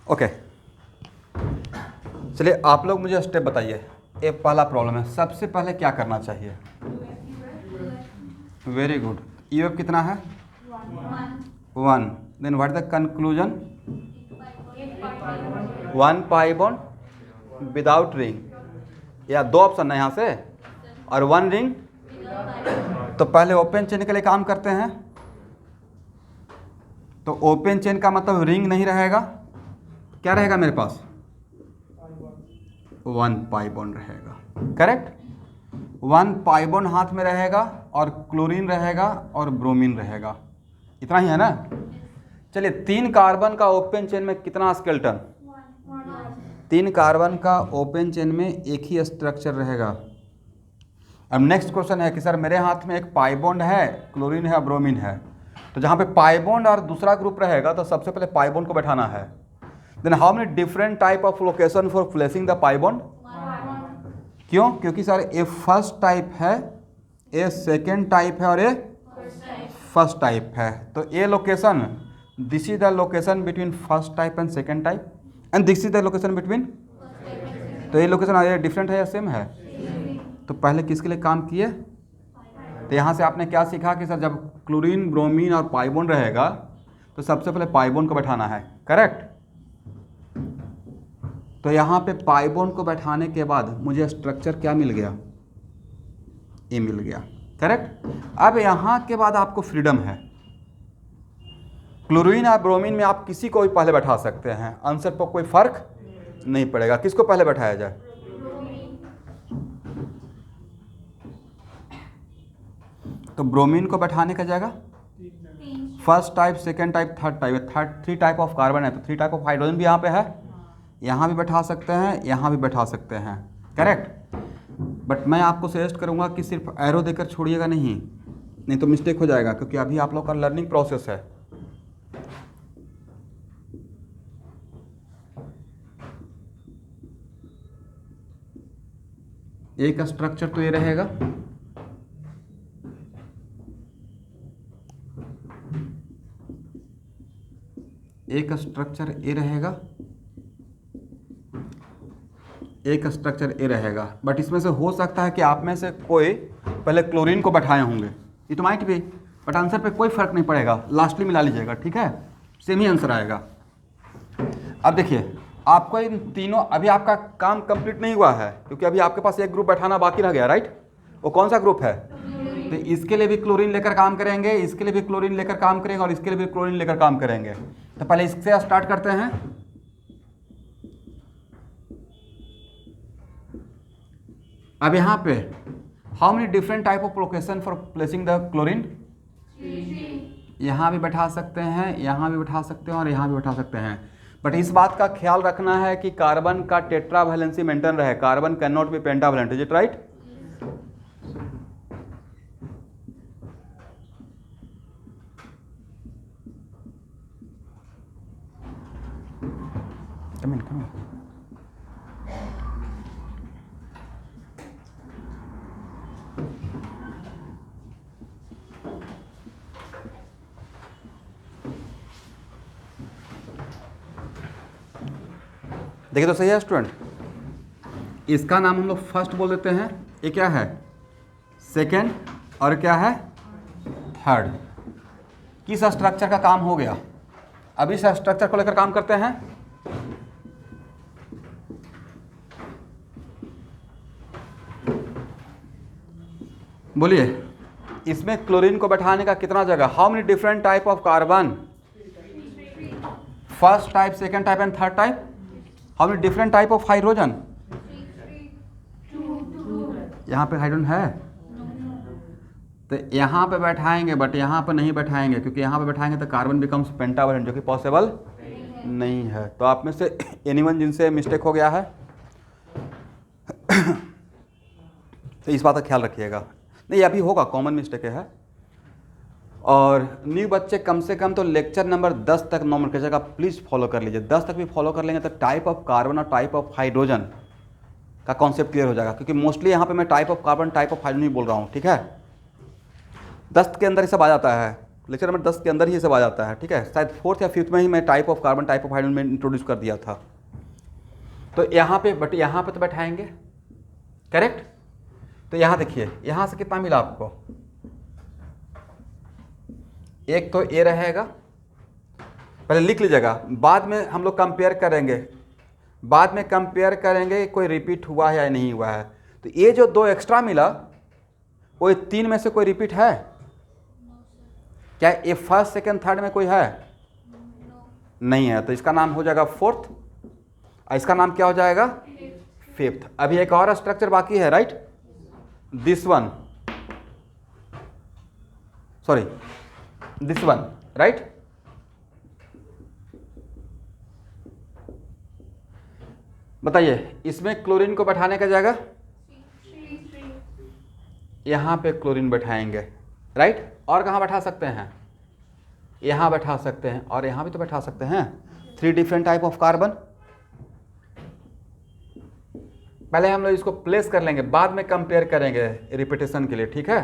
Okay, चलिए आप लोग मुझे स्टेप बताइए। ये पहला प्रॉब्लम है, सबसे पहले क्या करना चाहिए? Very good. यू कितना है? 1। Then what the conclusion? 1 pi bond without ring, या 2 ऑप्शन है यहाँ से, और 1 रिंग। तो पहले ओपन चेन के लिए काम करते हैं। तो ओपन चेन का मतलब रिंग नहीं रहेगा, क्या रहेगा मेरे पास? 1 पाई बॉन्ड रहेगा, करेक्ट। 1 पाई बॉन्ड हाथ में रहेगा और क्लोरीन रहेगा और ब्रोमीन रहेगा, इतना ही है ना। चलिए 3 कार्बन का ओपन चेन में कितना स्केलेटन? 3 कार्बन का ओपन चेन में एक ही स्ट्रक्चर रहेगा। अब नेक्स्ट क्वेश्चन है कि सर मेरे हाथ में एक पाई बॉन्ड है, क्लोरीन है, ब्रोमीन है, तो जहाँ पे पाई बॉन्ड और दूसरा ग्रुप रहेगा तो सबसे पहले पाई बॉन्ड को बैठाना है। Then how many different type of location for placing the pi bond? क्यों? क्योंकि सर ए फर्स्ट टाइप है, ए सेकेंड टाइप है और ए फर्स्ट टाइप है। तो a location, this is the location between first type and second type, and this is the location between. तो ये location different है या सेम है? तो पहले किसके लिए काम किए? तो यहाँ से आपने क्या सीखा कि सर जब क्लोरीन, ब्रोमीन और पाई बॉन्ड रहेगा तो सबसे पहले पाई बॉन्ड को बैठाना है, करेक्ट। तो यहाँ पे पाई बॉन्ड को बैठाने के बाद मुझे स्ट्रक्चर क्या मिल गया? ए मिल गया, करेक्ट। अब यहाँ के बाद आपको फ्रीडम है, क्लोरीन और ब्रोमीन में आप किसी को भी पहले बैठा सकते हैं, आंसर पर कोई फर्क नहीं पड़ेगा। किसको पहले बैठाया जाए? तो ब्रोमीन को बैठाने का जाएगा first type, second type, third type. 3 type of carbon है तो 3 टाइप ऑफ हाइड्रोजन भी यहाँ पे है, यहाँ भी बैठा सकते हैं, यहाँ भी बैठा सकते हैं, करेक्ट। बट मैं आपको सजेस्ट करूँगा कि सिर्फ एरो देकर छोड़िएगा नहीं तो मिस्टेक हो जाएगा, क्योंकि अभी आप लोग का लर्निंग प्रोसेस है। एक स्ट्रक्चर तो ये रहेगा, एक स्ट्रक्चर ए रहेगा, एक स्ट्रक्चर ए रहेगा। बट इसमें से हो सकता है कि आप में से कोई पहले क्लोरीन को बैठाए होंगे, ये तो माइट भी, बट आंसर पे कोई फर्क नहीं पड़ेगा, लास्टली मिला लीजिएगा, ठीक है, सेम ही आंसर आएगा। अब देखिए आपको इन तीनों, अभी आपका काम कंप्लीट नहीं हुआ है क्योंकि अभी आपके पास एक ग्रुप बैठाना बाकी रह गया, राइट। वो कौन सा ग्रुप है? तो इसके लिए भी क्लोरीन लेकर काम करेंगे, इसके लिए भी क्लोरीन लेकर काम करेंगे और इसके लिए भी क्लोरीन लेकर काम करेंगे। तो पहले इससे स्टार्ट करते हैं। अब यहाँ पे how many different type of location for placing the chlorine? यहाँ भी बैठा सकते हैं, यहाँ भी बैठा सकते हैं और यहाँ भी बैठा सकते हैं। बट इस बात का ख्याल रखना है कि कार्बन का टेट्रावैलेंसी मेंटेन रहे, carbon can not be pentavalent, is it right? Come in. देखिए तो सही है स्टूडेंट, इसका नाम हम लोग फर्स्ट बोल देते हैं, ये क्या है? सेकेंड, और क्या है? थर्ड। किस स्ट्रक्चर का काम हो गया? अभी इस स्ट्रक्चर को लेकर काम करते हैं। बोलिए, इसमें क्लोरीन को बैठाने का कितना जगह? How many different type of carbon? First type, second type and third type. How many different type of hydrogen? यहाँ पे हाइड्रोजन है तो यहाँ पे बैठाएंगे, बट यहाँ पे नहीं बैठाएंगे क्योंकि यहाँ पे बैठाएंगे तो कार्बन बिकम्स पेंटावैलेंट, जो कि पॉसिबल नहीं है। तो आप में से एनीवन जिनसे मिस्टेक हो गया है तो इस बात का ख्याल रखिएगा, नहीं अभी होगा, कॉमन मिस्टेक है। और न्यू बच्चे कम से कम तो लेक्चर नंबर 10 तक नोमेनक्लेचर का प्लीज़ फॉलो कर लीजिए। 10 तक भी फॉलो कर लेंगे तो टाइप ऑफ कार्बन और टाइप ऑफ हाइड्रोजन का कॉन्सेप्ट क्लियर हो जाएगा, क्योंकि मोस्टली यहाँ पे मैं type of carbon, type of hydrogen ही बोल रहा हूँ, ठीक है। 10 के अंदर ये सब आ जाता है। लेक्चर नंबर 10 के अंदर ही सब आ जाता है, ठीक है। शायद 4th या 5th में ही मैं type of carbon, type of hydrogen में इंट्रोड्यूस कर दिया था। तो यहाँ पे बट यहाँ पे तो बैठाएंगे, करेक्ट। तो यहाँ देखिए, यहाँ से कितना मिला आपको, एक तो ए रहेगा, पहले लिख लीजिएगा, बाद में हम लोग कंपेयर करेंगे, बाद में कंपेयर करेंगे कोई रिपीट हुआ है या नहीं हुआ है। तो ये जो 2 एक्स्ट्रा मिला वो 3 में से कोई रिपीट है क्या? ये फर्स्ट, सेकंड, थर्ड में कोई है? नहीं है। तो इसका नाम हो जाएगा 4th और इसका नाम क्या हो जाएगा? 5th। अभी एक और स्ट्रक्चर बाकी है, right, this one, sorry this one, right. बताइए, इसमें क्लोरीन को बैठाने का जगह यहाँ पे क्लोरीन बैठाएंगे, राइट। और कहाँ बैठा सकते हैं? यहाँ बैठा सकते हैं और यहाँ भी तो बैठा सकते हैं। 3 डिफरेंट टाइप ऑफ कार्बन। पहले हम लोग इसको प्लेस कर लेंगे, बाद में कंपेयर करेंगे रिपीटेशन के लिए, ठीक है।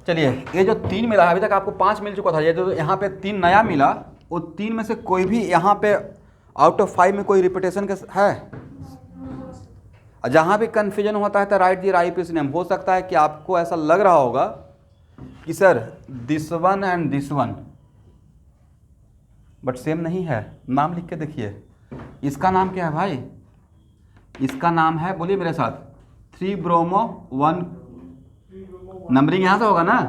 चलिए, ये जो 3 मिला है, अभी तक आपको 5 मिल चुका था, ये जो यहाँ पे 3 नया मिला, वो 3 में से कोई भी यहाँ पे आउट ऑफ 5 में कोई रिपीटेशन के है? जहाँ भी कन्फ्यूजन होता है तो राइट दी IUPAC नेम। हो सकता है कि आपको ऐसा लग रहा होगा कि sir this one and this one, but same नहीं है। नाम लिख के देखिए, इसका नाम क्या है भाई? इसका नाम है, बोलिए मेरे साथ, 3 ब्रोमो 1, नंबरिंग यहाँ से होगा ना,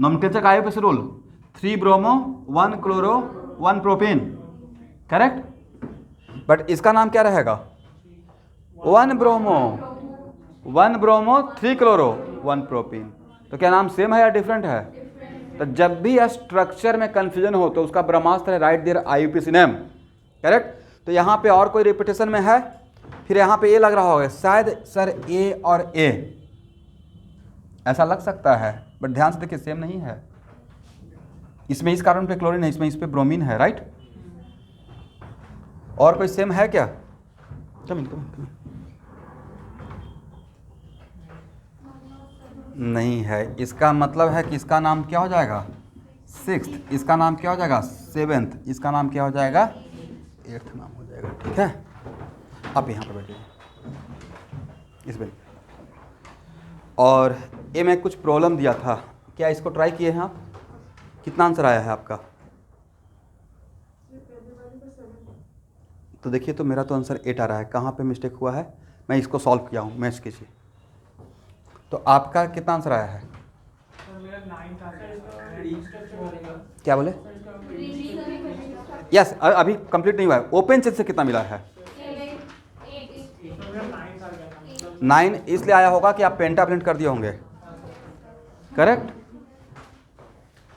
नोमेनक्लेचर का IUPAC rule, 3 bromo 1 chloro 1 propane, correct. But इसका नाम क्या रहेगा? 1 ब्रोमो 3 क्लोरो 1 प्रोपेन। तो क्या नाम सेम है या डिफरेंट है? तो जब भी स्ट्रक्चर में कंफ्यूजन हो तो उसका ब्रह्मास्त्र है right there IUPAC name, correct. तो यहाँ पे और कोई रिपीटेशन में है? फिर यहाँ पे ए लग रहा होगा, शायद सर ए और ए ऐसा लग सकता है, बट ध्यान से देखिए सेम नहीं है। इसमें इस कार्बन पे क्लोरीन है, इसमें इस पे ब्रोमीन है, राइट। और कोई सेम है क्या? कम नहीं है। इसका मतलब है कि इसका नाम क्या हो जाएगा? 6th, इसका नाम क्या हो जाएगा? 7th, इसका नाम क्या हो जाएगा? 8th नाम हो जाएगा, ठीक है। आप यहाँ पर बैठिए, इस पर। और ये मैं कुछ प्रॉब्लम दिया था, क्या इसको ट्राई किए हैं आप? कितना आंसर आया है आपका? तो देखिए, तो मेरा तो आंसर 8 आ रहा है। कहाँ पे मिस्टेक हुआ है? मैं इसको सॉल्व किया हूँ, मैच कीजिए। तो आपका कितना आंसर आया है? क्या बोले? यस, अभी कंप्लीट नहीं हुआ है। ओपन चेन से कितना मिला है? 9 इसलिए आया होगा कि आप पेंटावलेंट कर दिए होंगे, करेक्ट।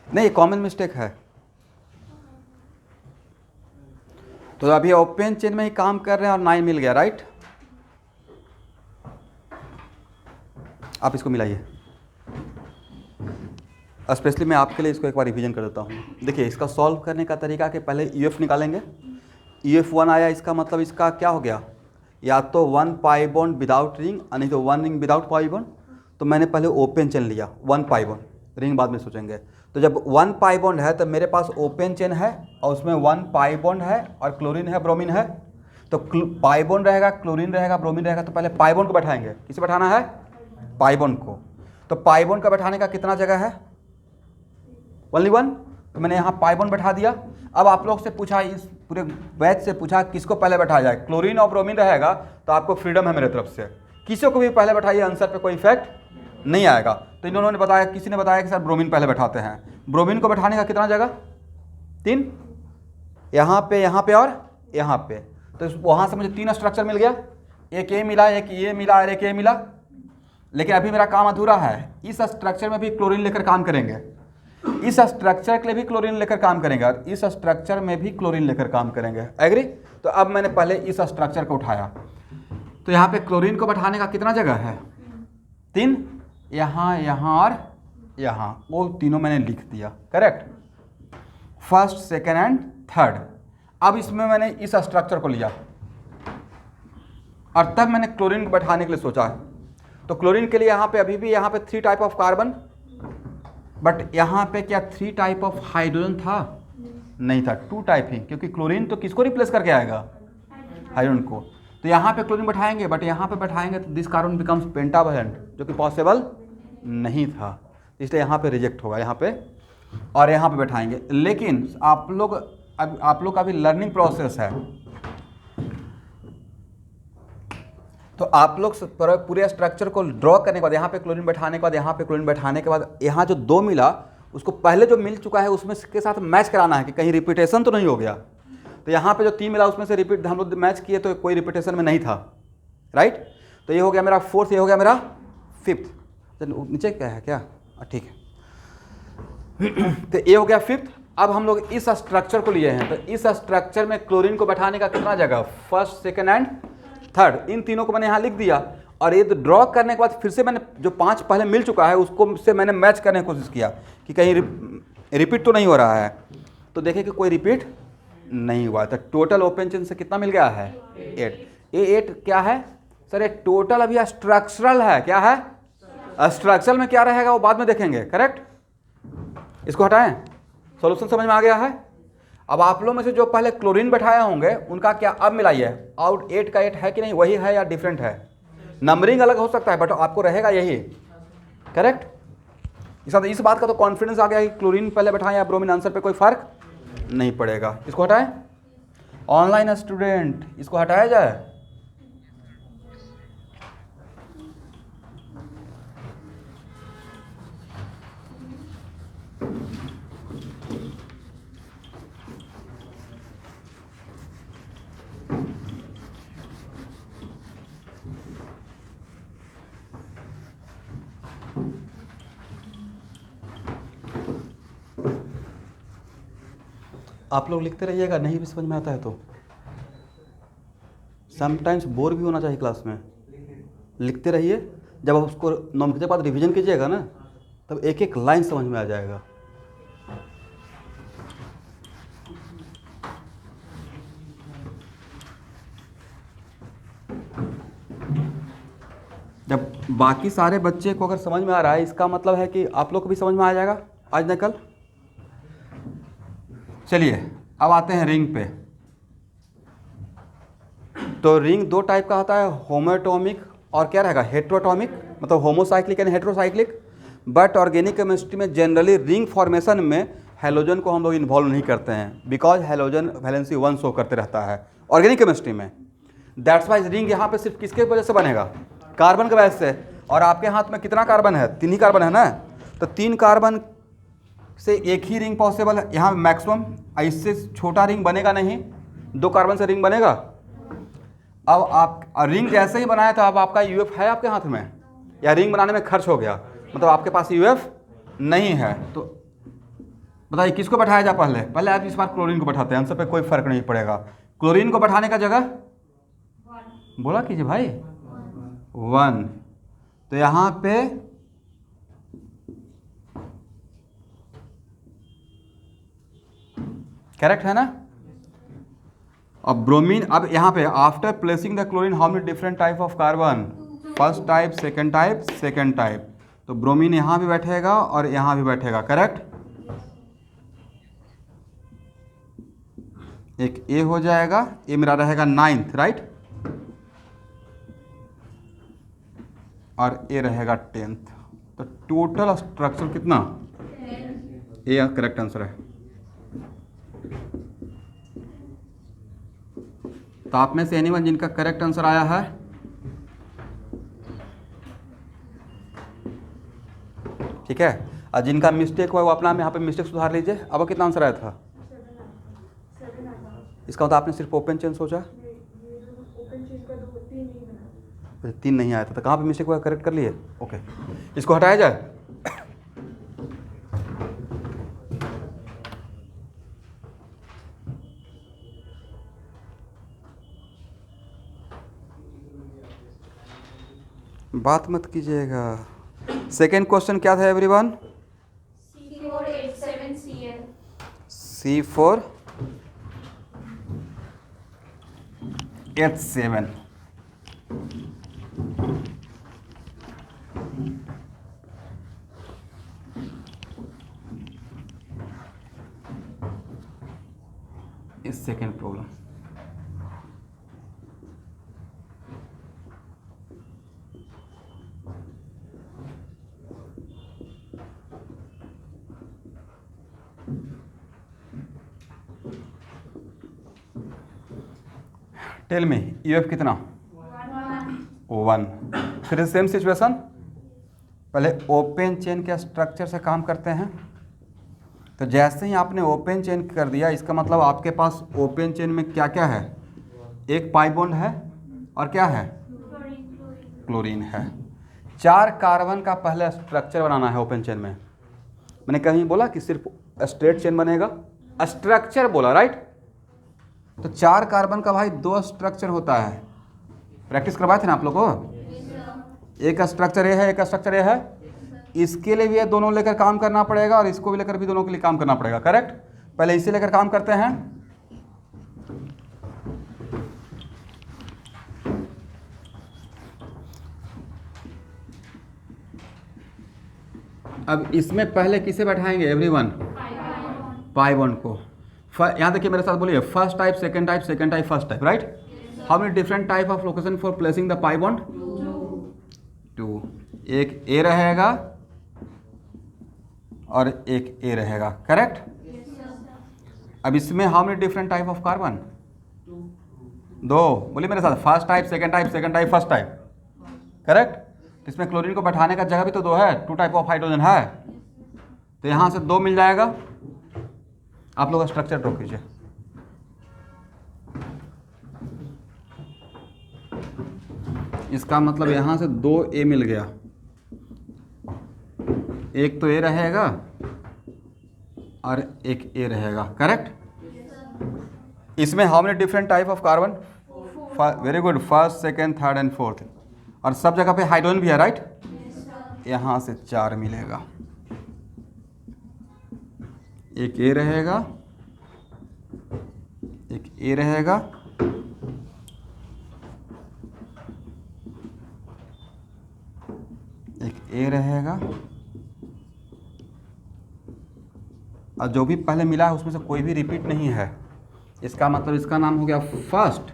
नहीं, कॉमन मिस्टेक है। तो अभी ओपन चेन में ही काम कर रहे हैं और 9 मिल गया, राइट। आप इसको मिलाइए, स्पेशली मैं आपके लिए इसको एक बार रिवीजन कर देता हूँ। देखिए, इसका सॉल्व करने का तरीका कि पहले UF निकालेंगे। UF1 आया, इसका मतलब इसका क्या हो गया? या तो 1 पाई बॉन्ड विदाउट रिंग, नहीं तो 1 रिंग विदाउट पाई बॉन्ड। तो मैंने पहले ओपन चेन लिया, 1 पाई बॉन्ड, रिंग बाद में सोचेंगे। तो जब 1 पाई बॉन्ड है तो मेरे पास ओपन चेन है और उसमें 1 पाई बॉन्ड है और क्लोरीन है, ब्रोमीन है। तो पाई बॉन्ड रहेगा, क्लोरीन रहेगा, ब्रोमीन रहेगा। तो पहले पाई बॉन्ड को बैठाएंगे। किसे बैठाना है? पाई बॉन्ड को। तो पाई बॉन्ड का बैठाने का कितना जगह है? ओनली 1। तो मैंने यहाँ पाई बॉन्ड बैठा दिया। अब आप लोग से पूछा, इस पूरे बैच से पूछा किसको पहले बैठाया जाए। क्लोरीन और ब्रोमीन रहेगा तो आपको फ्रीडम है मेरे तरफ से, किसी को भी पहले बैठाइए, आंसर पे कोई इफेक्ट नहीं आएगा। तो इन दोनों ने बताया, किसी ने बताया कि सर ब्रोमीन पहले बैठाते हैं। ब्रोमीन को बैठाने का कितना जगह? 3, यहाँ पे और यहाँ पे। तो वहाँ से मुझे 3 स्ट्रक्चर मिल गया, एक ये मिला, एक ये मिला और एक ये मिला। लेकिन अभी मेरा काम अधूरा है। इस स्ट्रक्चर में भी क्लोरीन लेकर काम करेंगे, इस स्ट्रक्चर के लिए भी क्लोरीन लेकर काम करेंगे और इस स्ट्रक्चर में भी क्लोरीन लेकर काम करेंगे। एग्री? तो अब मैंने पहले इस स्ट्रक्चर को उठाया। तो यहाँ पे क्लोरीन को बैठाने का कितना जगह है? 3, यहाँ, यहाँ और यहाँ। वो तीनों मैंने लिख दिया, correct. First, second and third. अब इसमें मैंने इस स्ट्रक्चर को लिया और तब मैंने क्लोरीन को बैठाने के लिए सोचा है। तो क्लोरीन के लिए यहाँ पे अभी भी यहाँ पे 3 टाइप ऑफ कार्बन, बट यहाँ पे क्या 3 टाइप ऑफ हाइड्रोजन था? नहीं था, 2 टाइप ही, क्योंकि क्लोरीन तो किसको रिप्लेस करके आएगा? हाइड्रोजन को। तो यहाँ पे क्लोरीन बैठाएंगे, बट यहाँ पे बैठाएंगे तो दिस कार्बन बिकम्स पेंटावेलेंट, जो कि पॉसिबल नहीं था, इसलिए यहाँ पे रिजेक्ट होगा यहाँ पे, और यहाँ पे बैठाएंगे। लेकिन आप लोग का अभी लर्निंग प्रोसेस है, तो आप लोग पूरे स्ट्रक्चर को ड्रॉ करने के बाद, यहाँ पे क्लोरीन बैठाने के बाद, यहाँ पे क्लोरीन बैठाने के बाद, यहाँ जो 2 मिला उसको पहले जो मिल चुका है उसमें के साथ मैच कराना है कि कहीं रिपीटेशन तो नहीं हो गया। तो यहाँ पे जो 3 मिला उसमें से रिपीट हम लोग मैच किए तो कोई रिपीटेशन में नहीं था, राइट। तो ये हो गया मेरा 4th, ये हो गया मेरा 5th। चलो नीचे क्या है क्या, ठीक है। तो ये हो गया 5th। अब हम लोग इस स्ट्रक्चर को लिए हैं, तो इस स्ट्रक्चर में क्लोरीन को बैठाने का कितना जगह? 1st, 2nd and 3rd। इन तीनों को मैंने यहाँ लिख दिया, और ये ड्रॉ करने के बाद फिर से मैंने जो 5 पहले मिल चुका है उसको से मैंने मैच करने की कोशिश किया कि कहीं रिपीट तो नहीं हो रहा है। तो देखें कि कोई रिपीट नहीं हुआ। तो टोटल ओपन चेन से कितना मिल गया है? 8। ये 8 क्या है सर? ये टोटल अभी स्ट्रक्चरल है। क्या है? स्ट्रक्चरल में क्या रहेगा वो बाद में देखेंगे, करेक्ट। इसको हटाएं, सॉल्यूशन समझ में आ गया है। अब आप लोग में से जो पहले क्लोरीन बैठाए होंगे उनका क्या अब मिलाइए, आउट 8 का 8 है कि नहीं, वही है या डिफरेंट है? नंबरिंग अलग हो सकता है बट आपको रहेगा यही, करेक्ट। इस बात का तो कॉन्फिडेंस आ गया कि क्लोरीन पहले बैठाएं या ब्रोमीन, आंसर पे कोई फर्क नहीं पड़ेगा। इसको हटाएं, ऑनलाइन स्टूडेंट इसको हटाया जाए। आप लोग लिखते रहिएगा, नहीं भी समझ में आता है तो समटाइम्स बोर भी होना चाहिए क्लास में। लिखते रहिए, जब आप उसको 9 बजे बाद रिवीजन कीजिएगा ना तब एक एक लाइन समझ में आ जाएगा। जब बाकी सारे बच्चे को अगर समझ में आ रहा है इसका मतलब है कि आप लोग को भी समझ में आ जाएगा आज न कल। चलिए अब आते हैं रिंग पे। तो रिंग 2 टाइप का होता है, होमोएटॉमिक और क्या रहेगा, हेट्रोएटॉमिक, मतलब homocyclic and heterocyclic. But organic chemistry में जनरली रिंग फॉर्मेशन में हेलोजन को हम लोग इन्वॉल्व नहीं करते हैं, बिकॉज हेलोजन वैलेंसी 1 शो करते रहता है ऑर्गेनिक केमिस्ट्री में। दैट्स वाइज रिंग यहाँ पे सिर्फ किसके वजह से बनेगा, कार्बन के वजह से। और आपके हाथ में कितना कार्बन है, 3 ही कार्बन है ना, तो 3 कार्बन से एक ही रिंग पॉसिबल है यहाँ मैक्सिमम। इससे छोटा रिंग बनेगा नहीं, 2 कार्बन से रिंग बनेगा। अब आप रिंग जैसे ही बनाया तो अब आपका यूएफ है आपके हाथ में, या रिंग बनाने में खर्च हो गया, मतलब आपके पास यूएफ नहीं है। तो बताइए किसको बैठाया जाए पहले आप इस बार क्लोरीन को बैठाते हैं, आंसर पे कोई फर्क नहीं पड़ेगा। क्लोरीन को बैठाने का जगह बोला कीजिए भाई 1। तो यहाँ पे करेक्ट है ना। अब ब्रोमीन, अब यहाँ पे after placing the chlorine how many different type of carbon, first type, second type. तो ब्रोमीन यहाँ भी बैठेगा और यहाँ भी बैठेगा, करेक्ट। एक ए हो जाएगा, ये मेरा रहेगा 9th, राइट, और ए रहेगा 10th। तो टोटल स्ट्रक्चर कितना, ए करेक्ट आंसर है। तो आप में से एनीवन जिनका करेक्ट आंसर आया है, ठीक है, और जिनका मिस्टेक हुआ वो अपना यहाँ पे मिस्टेक सुधार लीजिए। अब कितना आंसर आया था, इसका मतलब आपने सिर्फ ओपन चेन सोचा, 3 नहीं आया था, तो कहाँ पे मिस्टेक हुआ करेक्ट कर लिए। ओके, इसको हटाया जाए। बात मत कीजिएगा। सेकेंड क्वेश्चन क्या था एवरीवन, C4H7Cl। H7। इस सेकेंड प्रॉब्लम, टेल में यूएफ कितना, 1। फिर सेम सिचुएशन, पहले ओपन चेन के स्ट्रक्चर से काम करते हैं। तो जैसे ही आपने ओपन चेन कर दिया, इसका मतलब आपके पास ओपन चेन में क्या क्या है, एक पाई बॉन्ड है और क्या है, क्लोरीन है। 4 कार्बन का पहले स्ट्रक्चर बनाना है ओपन चेन में। मैंने कहीं बोला कि सिर्फ स्ट्रेट चेन बनेगा, स्ट्रक्चर बोला, राइट। तो 4 कार्बन का भाई 2 स्ट्रक्चर होता है, प्रैक्टिस करवाए थे ना आप लोग को। एक स्ट्रक्चर ये है, एक स्ट्रक्चर ये है। इसके लिए भी ये दोनों लेकर काम करना पड़ेगा और इसको भी लेकर भी दोनों के लिए काम करना पड़ेगा, करेक्ट। पहले इसे लेकर काम करते हैं। अब इसमें पहले किसे बैठाएंगे, एवरीवन, पाई बॉन्ड को। यहाँ देखिए मेरे साथ बोलिए, first type, second type, second type, first type, right. How many different type of location for placing the pi bond, 2। एक ए रहेगा और एक ए रहेगा, करेक्ट। अब इसमें how many different type of carbon, 2। बोलिए मेरे साथ, first type, second type, second type, first type, correct. इसमें क्लोरीन को बैठाने का जगह भी तो 2 है, 2 टाइप ऑफ हाइड्रोजन है, तो यहाँ से 2 मिल जाएगा। आप लोग स्ट्रक्चर ड्रॉ कीजिए। इसका मतलब यहाँ से 2 ए मिल गया, एक तो ए रहेगा और एक ए रहेगा, करेक्ट। इसमें how many different type of carbon, very good, first, second, third and fourth, और सब जगह पे हाइड्रोजन भी है, राइट। यहाँ से 4 मिलेगा, एक ए रहेगा, एक ए रहेगा, एक ए रहेगा, और जो भी पहले मिला है उसमें से कोई भी रिपीट नहीं है। इसका मतलब इसका नाम हो गया फर्स्ट,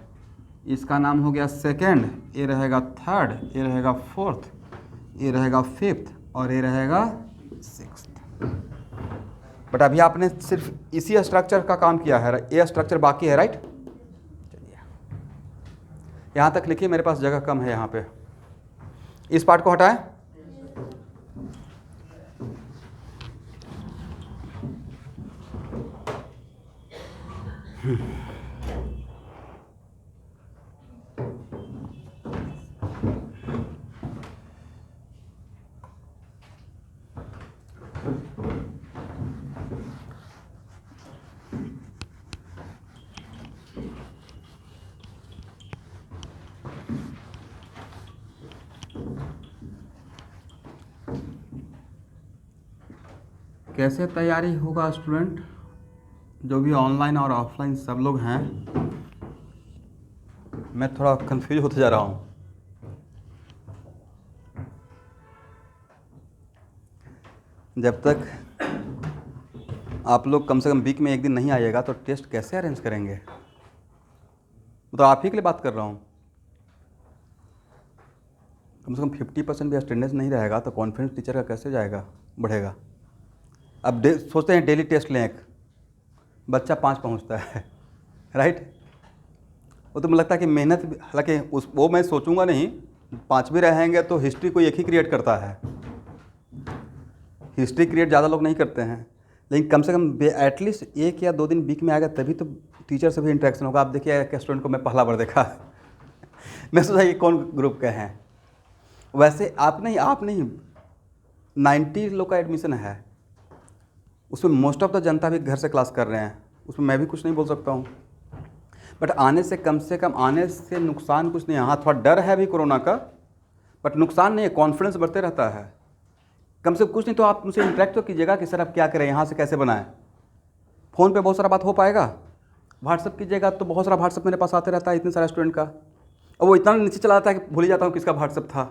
इसका नाम हो गया सेकेंड, ए रहेगा थर्ड, ए रहेगा फोर्थ, ए रहेगा फिफ्थ और ए रहेगा सिक्स्थ। बट अभी आपने सिर्फ इसी स्ट्रक्चर का काम किया है, ए स्ट्रक्चर बाकी है, राइट। चलिए यहाँ तक लिखिए, मेरे पास जगह कम है यहाँ पे। इस पार्ट को हटाएं। कैसे तैयारी होगा स्टूडेंट, जो भी ऑनलाइन और ऑफलाइन सब लोग हैं। मैं थोड़ा कंफ्यूज होते जा रहा हूँ। जब तक आप लोग कम से कम वीक में 1 दिन नहीं आइएगा तो टेस्ट कैसे अरेंज करेंगे। तो आप ही के लिए बात कर रहा हूँ। कम से कम 50% भी अटेंडेंस नहीं रहेगा तो कॉन्फिडेंस टीचर का कैसे जाएगा, बढ़ेगा। अब सोचते हैं डेली टेस्ट लें, एक बच्चा 5 पहुंचता है, राइट। वो तो मुझे लगता है कि मेहनत, हालांकि वो मैं सोचूंगा नहीं, 5 भी रहेंगे तो हिस्ट्री कोई एक ही क्रिएट करता है। हिस्ट्री क्रिएट ज़्यादा लोग नहीं करते हैं, लेकिन कम से कम एटलीस्ट 1 या 2 दिन वीक में आएगा, तभी तो टीचर से भी इंटरेक्शन होगा। आप देखिए एक स्टूडेंट को मैं पहला बार देखा मैं सोचा ये कौन ग्रुप के हैं। वैसे आप नहीं 90 लोग का एडमिशन है, उसमें मोस्ट ऑफ द जनता भी घर से क्लास कर रहे हैं, उसमें मैं भी कुछ नहीं बोल सकता हूँ। बट आने से कम आने से नुकसान कुछ नहीं है। हाँ, थोड़ा डर है अभी कोरोना का, बट नुकसान नहीं है, कॉन्फिडेंस बढ़ते रहता है। कम से कुछ नहीं तो आप उनसे इंटरेक्ट तो कीजिएगा कि सर आप क्या करें, यहाँ से कैसे बनाएं। फ़ोन पे बहुत सारा बात हो पाएगा, व्हाट्सअप कीजिएगा तो बहुत सारा व्हाट्सअप मेरे पास आते रहता है इतने सारे स्टूडेंट का, और वो इतना नीचे चला जाता है कि भूल ही जाता हूँ किसका व्हाट्सअप था।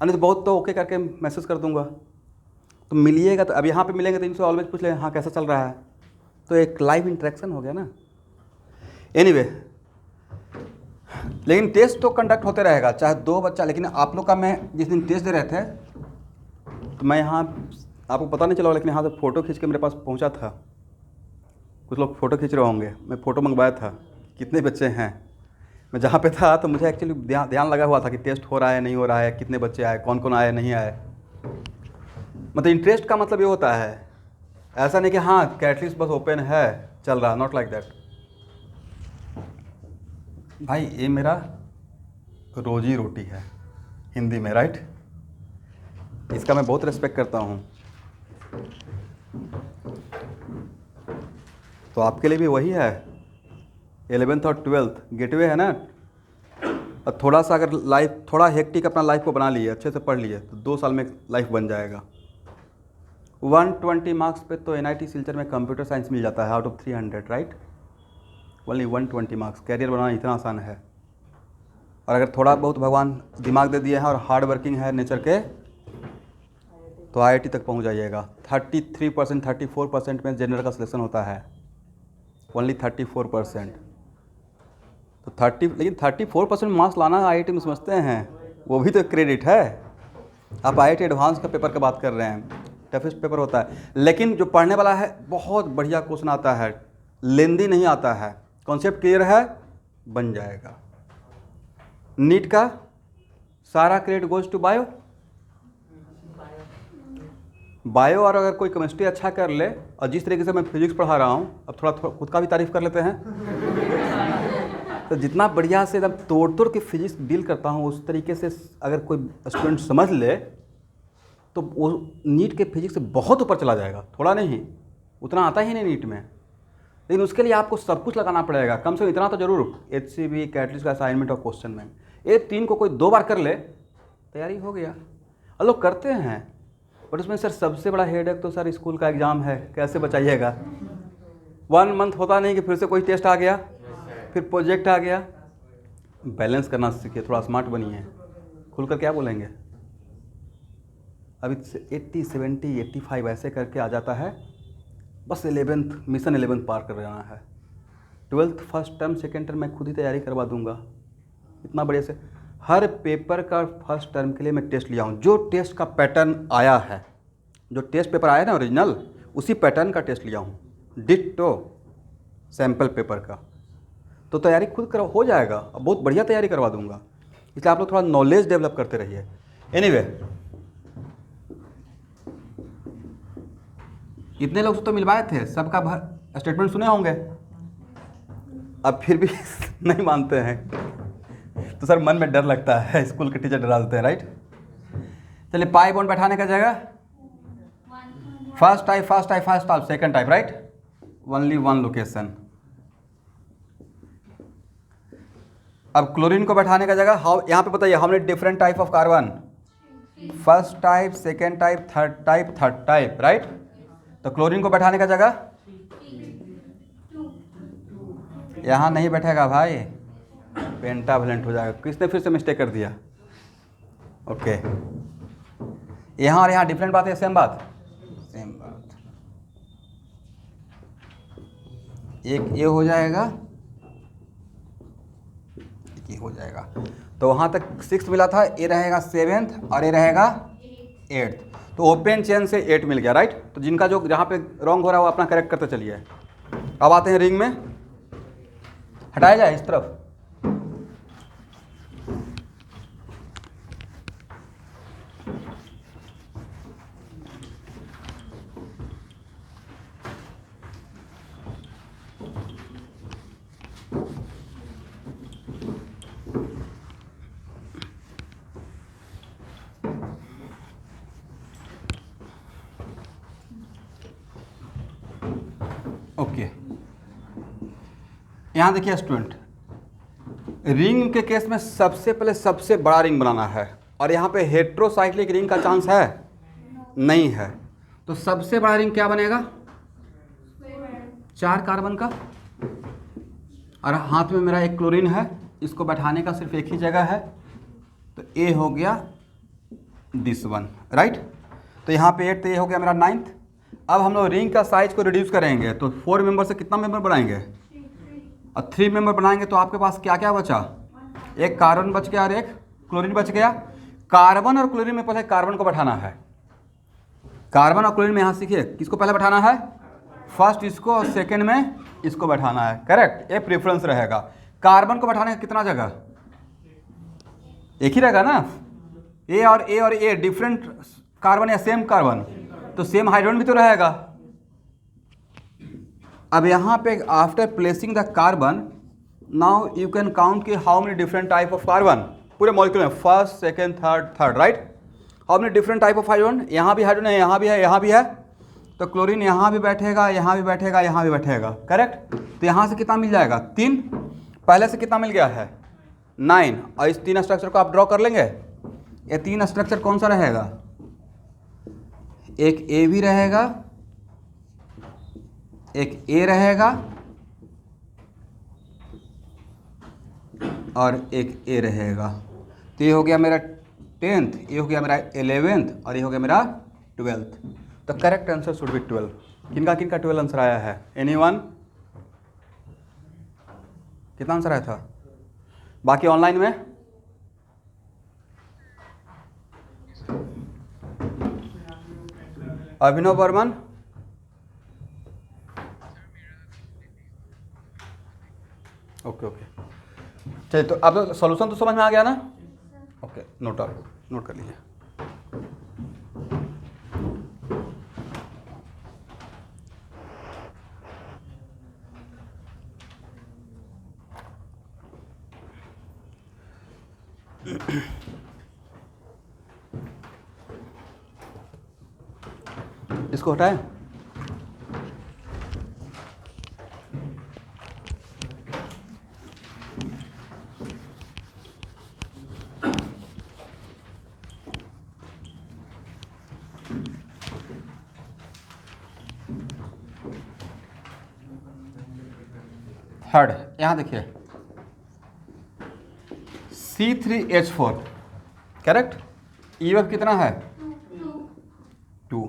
नहीं तो बहुत तो ओके करके मैसेज कर दूंगा। तो मिलिएगा तो अब यहाँ पे मिलेंगे तो इनसे ऑलवेज पूछ लें हाँ कैसा चल रहा है, तो एक लाइव इंटरेक्शन हो गया ना। एनीवे लेकिन टेस्ट तो कंडक्ट होते रहेगा चाहे 2 बच्चा। लेकिन आप लोग का मैं जिस दिन टेस्ट दे रहे थे तो मैं यहाँ, आपको पता नहीं चला लेकिन यहाँ से फ़ोटो खींच के मेरे पास पहुँचा था। कुछ लोग फ़ोटो खींच रहे होंगे, मैं फ़ोटो मंगवाया था कितने बच्चे हैं। मैं जहाँ पे था तो मुझे एक्चुअली ध्यान लगा हुआ था कि टेस्ट हो रहा है नहीं हो रहा है, कितने बच्चे आए, कौन कौन आए नहीं आए। मतलब इंटरेस्ट का मतलब ये होता है, ऐसा नहीं कि हाँ कैटलिस्ट बस ओपन है चल रहा, नॉट लाइक दैट। भाई ये मेरा रोजी रोटी है हिंदी में, राइट। इसका मैं बहुत रिस्पेक्ट करता हूँ। तो आपके लिए भी वही है, 11th और 12th गेटवे है ना। और थोड़ा सा अगर लाइफ थोड़ा हेक्टिक अपना लाइफ को बना लिए, अच्छे से पढ़ लिए तो 2 साल में लाइफ बन जाएगा। 120 मार्क्स पे तो NIT सिलचर में कंप्यूटर साइंस मिल जाता है out of 300, right. Only 120 marks, career बनाना इतना आसान है। और अगर थोड़ा बहुत भगवान दिमाग दे दिए हैं और हार्ड वर्किंग है नेचर के तो IIT तक पहुंच जाइएगा। 33% 34% में जनरल का सिलेक्शन होता है, ओनली 34%। तो 34% मार्क्स लाना IIT में समझते हैं, वो भी तो क्रेडिट है। आप IIT एडवांस का पेपर का बात कर रहे हैं, टफेस्ट पेपर होता है। लेकिन जो पढ़ने वाला है बहुत बढ़िया क्वेश्चन आता है, लेंदी नहीं आता है, कॉन्सेप्ट क्लियर है, बन जाएगा। नीट का सारा क्रेडिट गोज टू बायो। और अगर कोई केमिस्ट्री अच्छा कर ले, और जिस तरीके से मैं फिजिक्स पढ़ा रहा हूँ, अब थोड़ा खुद का भी तारीफ कर लेते हैं। तो जितना बढ़िया से एकदम तोड़ तोड़ के फिजिक्स डील करता हूँ, उस तरीके से अगर कोई स्टूडेंट समझ ले तो वो नीट के फिजिक्स से बहुत ऊपर चला जाएगा। थोड़ा नहीं, उतना आता ही नहीं नीट में। लेकिन उसके लिए आपको सब कुछ लगाना पड़ेगा, कम से कम इतना तो जरूर, HCB, कैटलिस्ट का असाइनमेंट और क्वेश्चन बैंक, ये 3 को कोई 2 बार कर ले तैयारी हो गया। और लोग करते हैं, बट उसमें सर सबसे बड़ा हेडेक तो सर स्कूल का एग्ज़ाम है, कैसे बचाइएगा। 1 मंथ होता नहीं कि फिर से कोई टेस्ट आ गया, फिर प्रोजेक्ट आ गया। बैलेंस करना सीखिए, थोड़ा स्मार्ट बनिए। खुलकर क्या बोलेंगे, अभी 80, 70, 85 ऐसे करके आ जाता है, बस 11th मिशन 11th पार कर जाना है। 12th first term second term मैं खुद ही तैयारी करवा दूंगा इतना बढ़िया से। हर पेपर का फर्स्ट टर्म के लिए मैं टेस्ट लिया हूँ, जो टेस्ट का पैटर्न आया है, जो टेस्ट पेपर आया ना ओरिजिनल, उसी पैटर्न का टेस्ट लिया हूँ, डिट्टो सैम्पल पेपर का। तो तैयारी खुद कर हो जाएगा, बहुत बढ़िया तैयारी करवा दूंगा। इसलिए आप लोग थोड़ा नॉलेज डेवलप करते रहिए। एनीवे इतने लोग तो मिलवाए थे, सबका स्टेटमेंट सुने होंगे, अब फिर भी नहीं मानते हैं तो सर मन में डर लगता है, स्कूल के टीचर डरा देते हैं, राइट। चलिए पाई बॉन्ड बैठाने का जगह first type second type, right, only 1 location. अब क्लोरीन को बैठाने का जगह यहाँ पे बताइए, how many different type of carbon, first type, second type, third type, right. तो क्लोरीन को बैठाने का जगह यहाँ नहीं बैठेगा भाई, पेंटावेलेंट हो जाएगा। किसने फिर से मिस्टेक कर दिया, ओके। यहाँ और यहाँ डिफरेंट बात है, सेम बात, सेम बात। एक ये हो जाएगा, एक ये हो जाएगा। तो वहाँ तक 6th मिला था, ये रहेगा 7th और ये रहेगा 8th। तो ओपन चेन से 8 मिल गया, राइट। तो जिनका जो जहाँ पे रॉन्ग हो रहा है वो अपना करेक्ट करते चलिए। अब आते हैं रिंग में, हटाया जाए इस तरफ। ओके यहाँ देखिए स्टूडेंट, रिंग के केस में सबसे पहले सबसे बड़ा रिंग बनाना है, और यहाँ पे हेट्रोसाइक्लिक रिंग का चांस है नहीं है। तो सबसे बड़ा रिंग क्या बनेगा, 4 कार्बन का, और हाथ में मेरा एक क्लोरीन है, इसको बैठाने का सिर्फ एक ही जगह है, तो ए हो गया दिस वन, राइट। तो यहाँ पे 8, तो ये हो गया मेरा 9th। अब हम लोग रिंग का साइज को रिड्यूस करेंगे, तो 4 मेंबर से कितना मेंबर बनाएंगे, और 3 मेंबर बनाएंगे, तो आपके पास क्या क्या बचा, एक कार्बन बच गया और एक क्लोरीन बच गया। कार्बन और क्लोरीन में पहले कार्बन को बैठाना है, कार्बन और क्लोरीन में यहाँ सीखिए किसको पहले बैठाना है, फर्स्ट इसको और सेकेंड में इसको बैठाना है, करेक्ट। ये प्रेफरेंस रहेगा। कार्बन को बैठाने का कितना जगह, एक ही रहेगा ना, ए और ए डिफरेंट कार्बन या सेम कार्बन, तो सेम हाइड्रोजन भी तो रहेगा। अब यहाँ पे after placing the carbon, now you can count कि how many different type of carbon पूरे मॉलिक्यूल में, first second third, right. How many different type of hydrogen, यहाँ भी हाइड्रोजन है, यहाँ भी है, यहाँ भी है, तो क्लोरीन यहाँ भी बैठेगा, यहाँ भी बैठेगा, यहाँ भी बैठेगा, करेक्ट। तो यहाँ से कितना मिल जाएगा, 3, पहले से कितना मिल गया है 9, और इस 3 स्ट्रक्चर को आप ड्रॉ कर लेंगे। ये 3 स्ट्रक्चर कौन सा रहेगा, एक ए भी रहेगा, एक ए रहेगा और एक ए रहेगा। तो ये हो गया मेरा 10th, ये हो गया मेरा 11th और ये हो गया मेरा 12th। तो करेक्ट आंसर शुड बी 12। किनका किनका 12 आंसर आया है, एनीवन, कितना आंसर आया था, बाकी ऑनलाइन में अभिनव बर्मन, ओके, चलिए। तो अब सॉल्यूशन तो समझ में आ गया ना, ओके, नोट कर लीजिए। इसको हटाएं, थर्ड, यहाँ देखिए C3H4, करेक्ट। EF कितना है 2,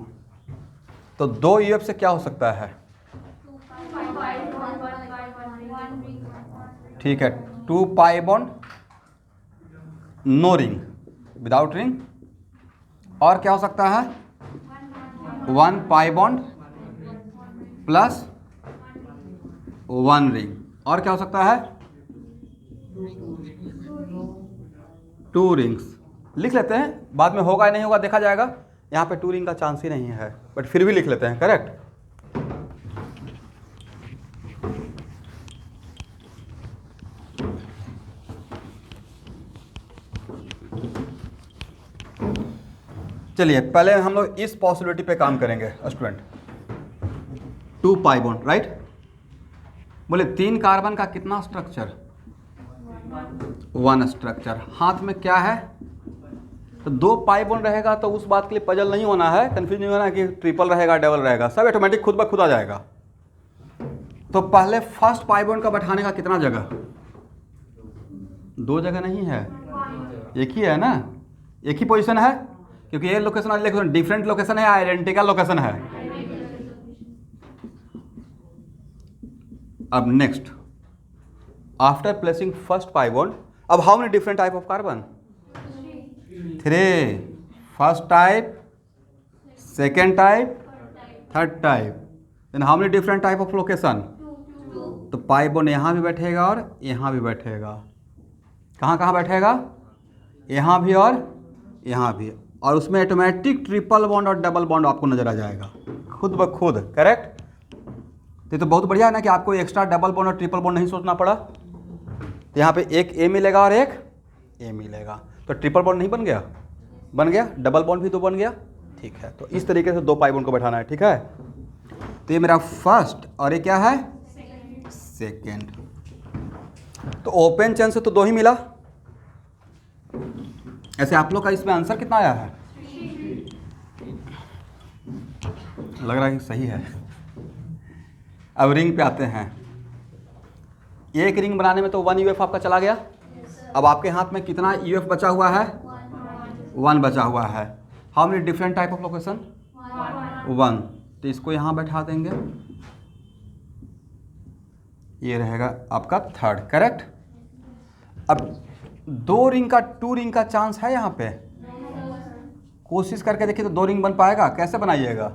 तो 2 EF से क्या हो सकता है, ठीक है, 2 pi bond, no ring, without ring, और क्या हो सकता है 1 पाई बॉन्ड प्लस 1 रिंग, और क्या हो सकता है 2 रिंग्स। लिख लेते हैं, बाद में होगा या नहीं होगा देखा जाएगा। यहाँ पे 2 रिंग का चांस ही नहीं है, बट फिर भी लिख लेते हैं, करेक्ट। चलिए पहले हम लोग इस पॉसिबिलिटी पे काम करेंगे स्टूडेंट, 2 पाई बॉन्ड, राइट। बोले 3 कार्बन का कितना स्ट्रक्चर, 1 स्ट्रक्चर। हाथ में क्या है, तो 2 पाई बॉन्ड रहेगा, तो उस बात के लिए पजल नहीं होना है, कंफ्यूज नहीं होना कि ट्रिपल रहेगा डबल रहेगा, सब ऑटोमेटिक खुद ब खुद आ जाएगा। तो पहले फर्स्ट पाई बॉन्ड का बैठाने का कितना जगह, 2 जगह नहीं है, एक ही है ना, एक ही पोजीशन है, क्योंकि ये लोकेशन और लोकेशन डिफरेंट लोकेशन है, आइडेंटिकल लोकेशन है। अब next, after placing first pi bond, अब how many different type of carbon, 3, first type, second type, third type, then how many different type of location, तो pi bond यहाँ भी बैठेगा और यहाँ भी बैठेगा। कहाँ कहाँ बैठेगा, यहाँ भी और यहाँ भी, और उसमें ऑटोमेटिक ट्रिपल बॉन्ड और डबल बॉन्ड आपको नजर आ जाएगा खुद ब खुद, करेक्ट। तो बहुत बढ़िया है ना कि आपको एक्स्ट्रा डबल बॉन्ड और ट्रिपल बॉन्ड नहीं सोचना पड़ा। तो यहाँ पे एक ए मिलेगा और एक ए मिलेगा, तो ट्रिपल बॉन्ड नहीं बन गया, बन गया, डबल बॉन्ड भी तो बन गया, ठीक है। तो इस तरीके से 2 पाई बॉन्ड को बैठाना है, ठीक है। तो ये मेरा फर्स्ट और ये क्या है सेकेंड। तो ओपन चेन से तो 2 ही मिला। ऐसे आप लोग का इसमें आंसर कितना आया है, लग रहा है कि सही है। अब रिंग पे आते हैं, एक रिंग बनाने में तो 1 यूएफ आपका चला गया। अब आपके हाथ में कितना यूएफ बचा हुआ है? 1 बचा हुआ है। How many different type of location? 1। तो इसको यहाँ बैठा देंगे, ये रहेगा आपका थर्ड, करेक्ट। अब 2 रिंग का 2 रिंग का चांस है यहाँ पे। कोशिश करके देखिए तो 2 रिंग बन पाएगा? कैसे बनाइएगा?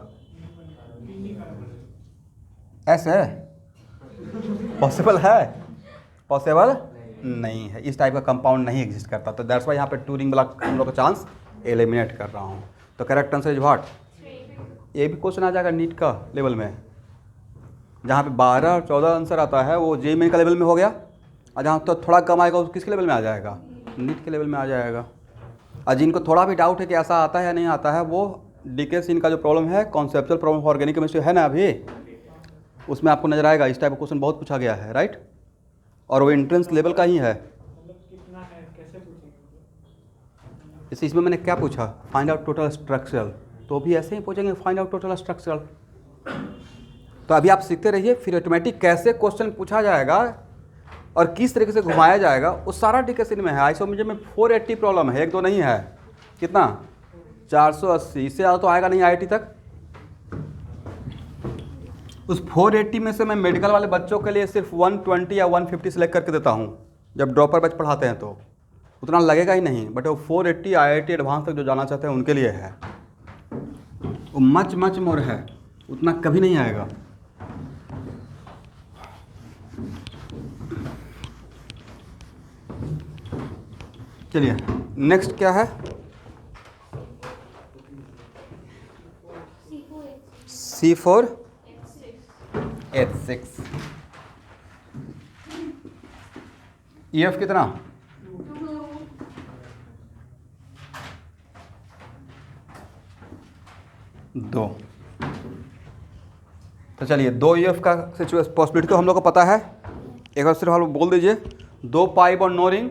ऐसे पॉसिबल है? पॉसिबल नहीं है, इस टाइप का कंपाउंड नहीं एग्जिस्ट करता। तो दैट्स वाई यहाँ पे 2 रिंग वाला हम लोग का चांस एलिमिनेट कर रहा हूँ। तो करेक्ट आंसर इज व्हाट? ये भी क्वेश्चन आ जाएगा नीट का लेवल में, जहाँ पे 12 और 14 आंसर आता है वो जेईई का लेवल में हो गया, और जहाँ तो थोड़ा कम आएगा वो किसके लेवल में आ जाएगा? नीट के लेवल में आ जाएगा। और जिनको थोड़ा भी डाउट है कि ऐसा आता है या नहीं आता है, वो डीके सीन का जो प्रॉब्लम है, conceptual problem of organic chemistry है ना अभी, उसमें आपको नजर आएगा इस टाइप का क्वेश्चन बहुत पूछा गया है, राइट। और वो एंट्रेंस लेवल का ही है। इसे इसमें मैंने क्या पूछा? फाइंड आउट टोटल स्ट्रक्चरल, तो भी ऐसे ही पूछेंगे फाइंड आउट टोटल स्ट्रक्चरल। तो अभी आप सीखते रहिए, फिर ऑटोमेटिक कैसे क्वेश्चन पूछा जाएगा और किस तरीके से घुमाया जाएगा वो सारा डीके में है। आइसोमेरिज्म में 480 प्रॉब्लम है, 1-2 नहीं है। कितना? 480, इससे ज़्यादा तो आएगा नहीं आईआईटी तक। उस 480 में से मैं मेडिकल वाले बच्चों के लिए सिर्फ 120 या 150 सेलेक्ट करके देता हूँ। जब ड्रॉपर बैच पढ़ाते हैं तो उतना लगेगा ही नहीं, बट वो 480 आईआईटी एडवांस तक जो जाना चाहते हैं उनके लिए है। वो मच मोर है, उतना कभी नहीं आएगा। चलिए नेक्स्ट क्या है? C4H6। EF कितना? 2। तो चलिए 2 EF का सिचुएशन पॉसिबिलिटी तो हम लोग को पता है। एक बार सिर्फ हम लोग बोल दीजिए, 2 pi bond no ring,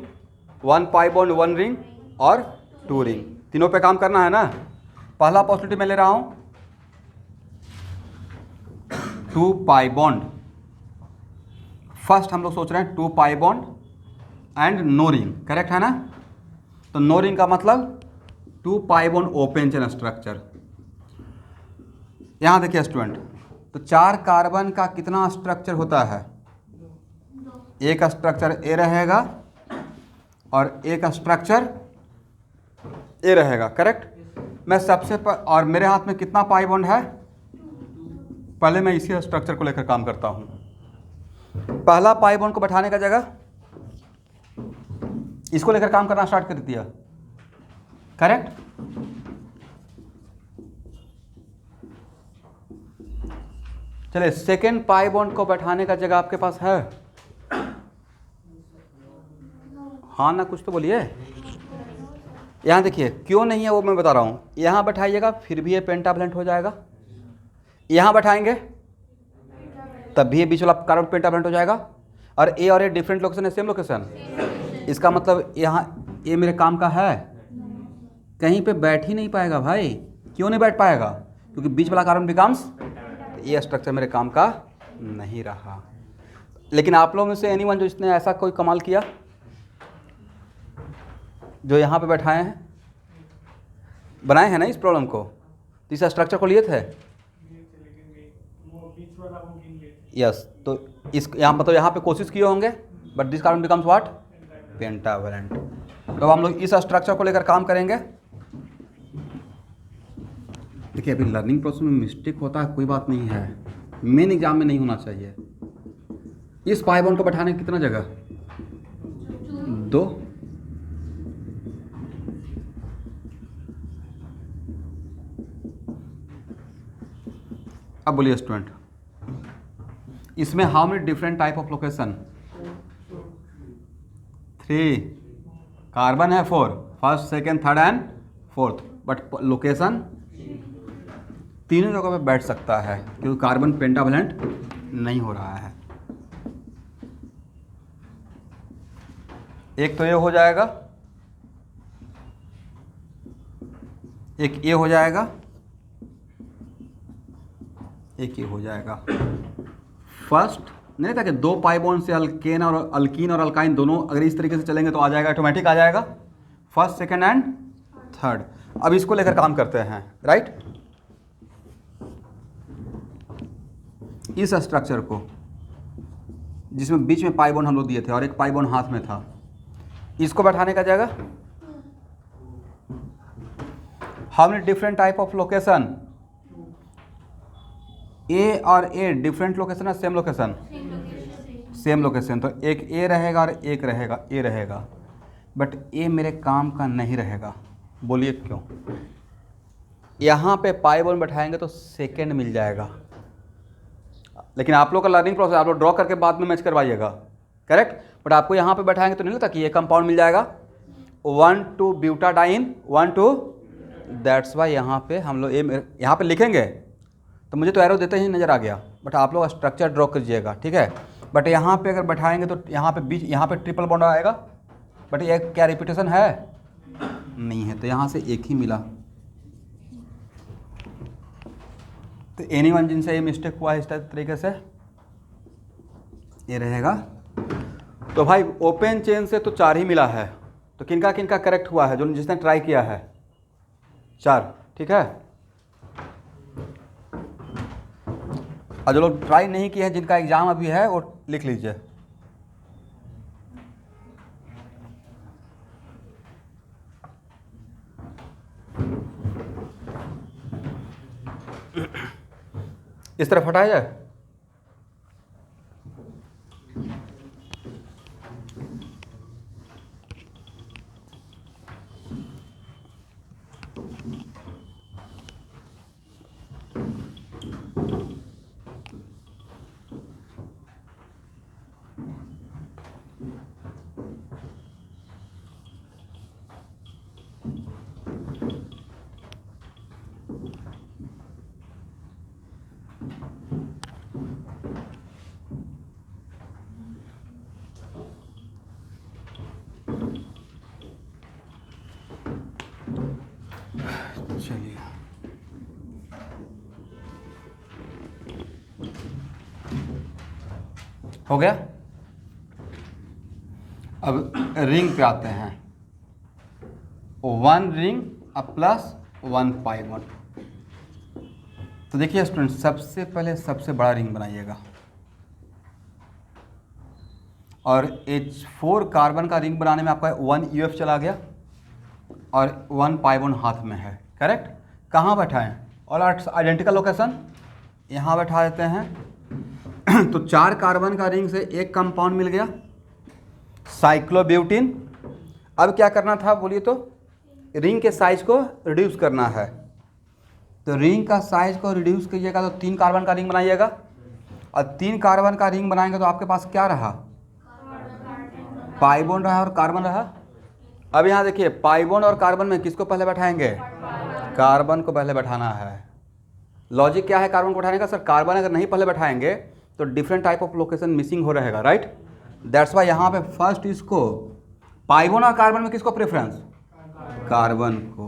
1 pi bond 1 ring और 2 रिंग, तीनों पे काम करना है ना। पहला पॉसिबिलिटी मैं ले रहा हूँ 2 पाई बॉन्ड। फर्स्ट हम लोग सोच रहे हैं 2 pi bond and no ring, correct है ना। तो नो रिंग का मतलब 2 pi bond open chain structure. यहाँ देखिए स्टूडेंट, तो 4 कार्बन का कितना स्ट्रक्चर होता है? एक स्ट्रक्चर ए रहेगा और एक स्ट्रक्चर ए रहेगा, करेक्ट। मैं सबसे और मेरे हाथ में कितना पाई बॉन्ड है? पहले मैं इसी स्ट्रक्चर को लेकर काम करता हूँ। पहला पाई बॉन्ड को बैठाने का जगह इसको लेकर काम करना स्टार्ट कर दिया, करेक्ट। चलिए सेकेंड पाई बॉन्ड को बैठाने का जगह आपके पास है? हाँ ना, कुछ तो बोलिए। यहाँ देखिए क्यों नहीं है वो मैं बता रहा हूँ। यहाँ बैठाइएगा फिर भी ये पेंटावलेंट हो जाएगा, यहाँ बैठाएंगे तब भी ये बीच वाला कार्बन पेंटावलेंट हो जाएगा। और ए और ए डिफरेंट लोकेशन है, सेम लोकेशन। इसका मतलब यहाँ ये मेरे काम का है, कहीं पे बैठ ही नहीं पाएगा भाई। क्यों नहीं बैठ पाएगा? क्योंकि बीच वाला कार्बन बिकम्स, ये स्ट्रक्चर मेरे काम का नहीं रहा। लेकिन आप लोगों में से एनीवन जो इसने ऐसा कोई कमाल किया जो यहाँ पे बैठाए हैं, बनाए हैं ना इस प्रॉब्लम को, तो इस स्ट्रक्चर को लिए थे? यस। तो इस यहाँ मतलब यहाँ पे कोशिश किए होंगे, but this carbon becomes what? Pentavalent. तो हम लोग इस स्ट्रक्चर को लेकर काम करेंगे। देखिए अभी लर्निंग प्रोसेस में मिस्टेक होता है, कोई बात नहीं है, मेन एग्जाम में नहीं होना चाहिए। इस पाई बॉन्ड को बैठाने की कितना जगह? 2। अब बोलिए स्टूडेंट, इसमें how many different type of location? 3 carbon है, 4 first second third and fourth, but location तीनों जगह पे बैठ सकता है क्योंकि कार्बन पेंटावलेंट नहीं हो रहा है। एक तो ये हो जाएगा, एक ये हो जाएगा, एक ये हो जाएगा। फर्स्ट नहीं था कि 2 पाई बॉन्ड से अल्केन और अल्कीन और अल्काइन दोनों अगर इस तरीके से चलेंगे तो आ जाएगा, ऑटोमेटिक आ जाएगा, फर्स्ट सेकेंड एंड थर्ड। अब इसको लेकर काम करते हैं, राइट। इस स्ट्रक्चर को जिसमें बीच में पाई बॉन्ड हम लोग दिए थे और एक पाई बॉन्ड हाथ में था, इसको बैठाने का जाएगा। How many different type of location? A और ए डिफरेंट लोकेशन है, सेम लोकेशन? Same location. तो एक ए रहेगा और एक रहेगा ए रहेगा, बट ए मेरे काम का नहीं रहेगा। बोलिए क्यों? यहाँ पे पाई बॉन्ड बैठाएंगे तो सेकेंड मिल जाएगा, लेकिन आप लोग का लर्निंग प्रोसेस आप लोग ड्रॉ करके बाद में मैच करवाइएगा, करेक्ट। बट आपको यहाँ पे बैठाएंगे तो नहीं लगता कि ये कंपाउंड मिल जाएगा, 1,2 ब्यूटाडाइन 1,2। दैट्स वाई यहाँ पे हम लोग यहाँ पे लिखेंगे तो मुझे तो एरो देते ही नज़र आ गया, बट आप लोग स्ट्रक्चर ड्रॉ कीजिएगा, ठीक है। बट यहाँ पे अगर बैठाएंगे तो यहाँ पे बीच यहाँ पे ट्रिपल बॉन्ड आएगा, बट ये क्या रिपीटेशन है? नहीं है, तो यहाँ से एक ही मिला। तो एनीवन जिनसे ये मिस्टेक हुआ है इस तरीके से ये रहेगा। तो भाई ओपन चेन से तो 4 ही मिला है, तो किनका किनका करेक्ट हुआ है? जो जिसने ट्राई किया है 4, ठीक है। और जो लोग ट्राई नहीं किए हैं, जिनका एग्जाम अभी है, वो लिख लीजिए। इस तरफ हटाया जाए। चलिए, हो गया। अब रिंग पे आते हैं। 1 रिंग प्लस 1 पाई बॉन्ड। तो देखिए स्टूडेंट, सबसे पहले सबसे बड़ा रिंग बनाइएगा, और H4 कार्बन का रिंग बनाने में आपका 1 UF चला गया और 1 पाई बॉन्ड हाथ में है, करेक्ट। कहाँ बैठाएं? ऑल आइडेंटिकल लोकेशन, यहाँ बैठा देते हैं। तो 4 कार्बन का रिंग से एक कंपाउंड मिल गया, साइक्लोब्यूटीन। अब क्या करना था बोलिए तो? रिंग के साइज को रिड्यूस करना है। तो रिंग का साइज को रिड्यूस कीजिएगा तो 3 कार्बन का रिंग बनाइएगा, और 3 कार्बन का रिंग बनाएंगे तो आपके पास क्या रहा? पाई बॉन्ड रहा और कार्बन रहा। अब यहाँ देखिए, पाई बॉन्ड और कार्बन में किसको पहले बैठाएंगे? कार्बन को पहले बैठाना है। लॉजिक क्या है कार्बन को बैठाने का? सर कार्बन अगर नहीं पहले बैठाएंगे तो different type of location missing हो रहेगा, राइट। दैट्स वाई यहाँ पे फर्स्ट इसको पाई बॉन्ड और कार्बन में किसको प्रेफरेंस? कार्बन को।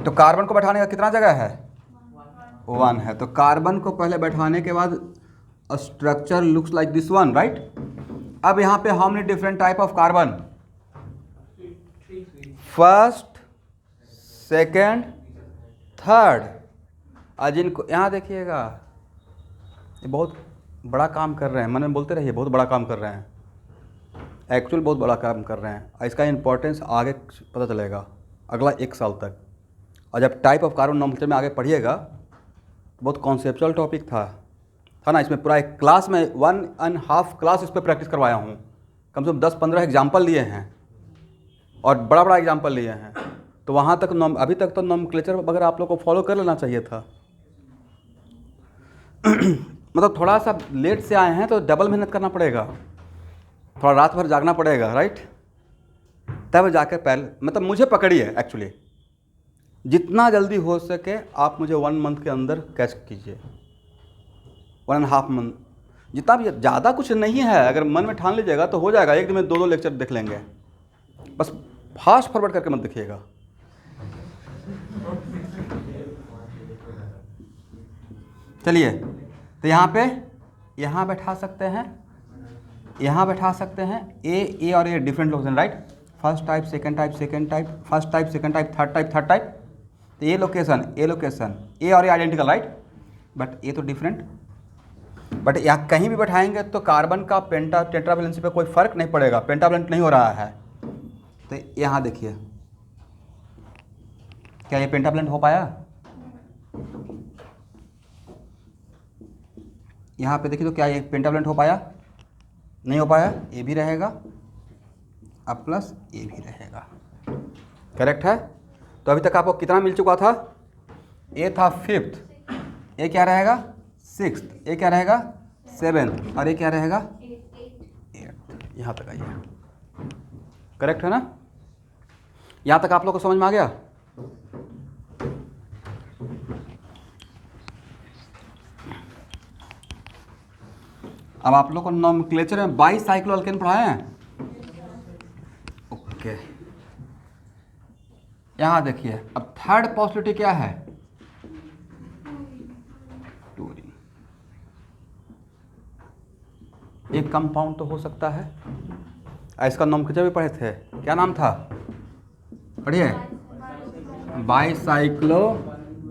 तो कार्बन को बैठाने का कितना जगह है? 1 है। तो कार्बन को पहले बैठाने के बाद structure looks like this one, right. अब यहाँ पे how many different type of carbon? First, second, third. आज इनको यहाँ देखिएगा, ये बहुत बड़ा काम कर रहे हैं। मन में बोलते रहिए बहुत बड़ा काम कर रहे हैं, एक्चुअल बहुत बड़ा काम कर रहे हैं। इसका इंपॉर्टेंस आगे पता चलेगा अगला 1 साल तक। और जब टाइप ऑफ कार्बन नॉमेनक्लेचर में आगे पढ़िएगा तो बहुत कॉन्सेप्चुअल टॉपिक था ना। इसमें पूरा एक क्लास में 1.5 क्लास इस पर प्रैक्टिस करवाया हूँ। कम से कम 10-15 एग्जाम्पल लिए हैं और बड़ा बड़ा एग्जाम्पल लिए हैं। तो वहाँ तक अभी तक तो नॉमेनक्लेचर वगैरह आप लोग को फॉलो कर लेना चाहिए था। मतलब थोड़ा सा लेट से आए हैं तो डबल मेहनत करना पड़ेगा, थोड़ा रात भर जागना पड़ेगा, राइट। तब जाकर पहले मतलब मुझे पकड़िए, एक्चुअली जितना जल्दी हो सके आप मुझे 1 मंथ के अंदर कैच कीजिए, 1.5 मंथ। जितना भी, ज़्यादा कुछ नहीं है, अगर मन में ठान लीजिएगा तो हो जाएगा। एक दिन में 2-2 लेक्चर देख लेंगे, बस फास्ट फॉरवर्ड करके मत देखिएगा। चलिए, तो यहाँ पे यहाँ बैठा सकते हैं, यहाँ बैठा सकते हैं। ए और A different location, right. First type, second type, second type, first type, second type, third type, third type. तो ए लोकेशन, ए और ए आइडेंटिकल, राइट, बट ए तो डिफरेंट। बट यहाँ कहीं भी बैठाएंगे तो कार्बन का टेट्रावैलेंसी पे कोई फर्क नहीं पड़ेगा, पेंटावैलेंट नहीं हो रहा है। तो यहाँ देखिए, क्या ये पेंटावैलेंट हो पाया? यहाँ पे देखिए तो क्या ये पेंटावैलेंट हो पाया? नहीं हो पाया। ए भी रहेगा, अब प्लस ए भी रहेगा, करेक्ट है। तो अभी तक आपको कितना मिल चुका था? ए था फिफ्थ, ए क्या रहेगा? सिक्स्थ, ए क्या रहेगा? सेवेंथ, और ए क्या रहेगा? एट्थ। यहाँ तक आइए, करेक्ट है ना? यहाँ तक आप लोग को समझ में आ गया? अब आप लोग को नोमेनक्लेचर में बाईसाइक्लोअल्केन पढ़ाए हैं, ओके। यहाँ देखिए, अब थर्ड पॉसिबिलिटी क्या है? टूरिन। एक कंपाउंड तो हो सकता है, इसका नोमेनक्लेचर भी पढ़े थे, क्या नाम था? पढ़िए, बाईसाइक्लो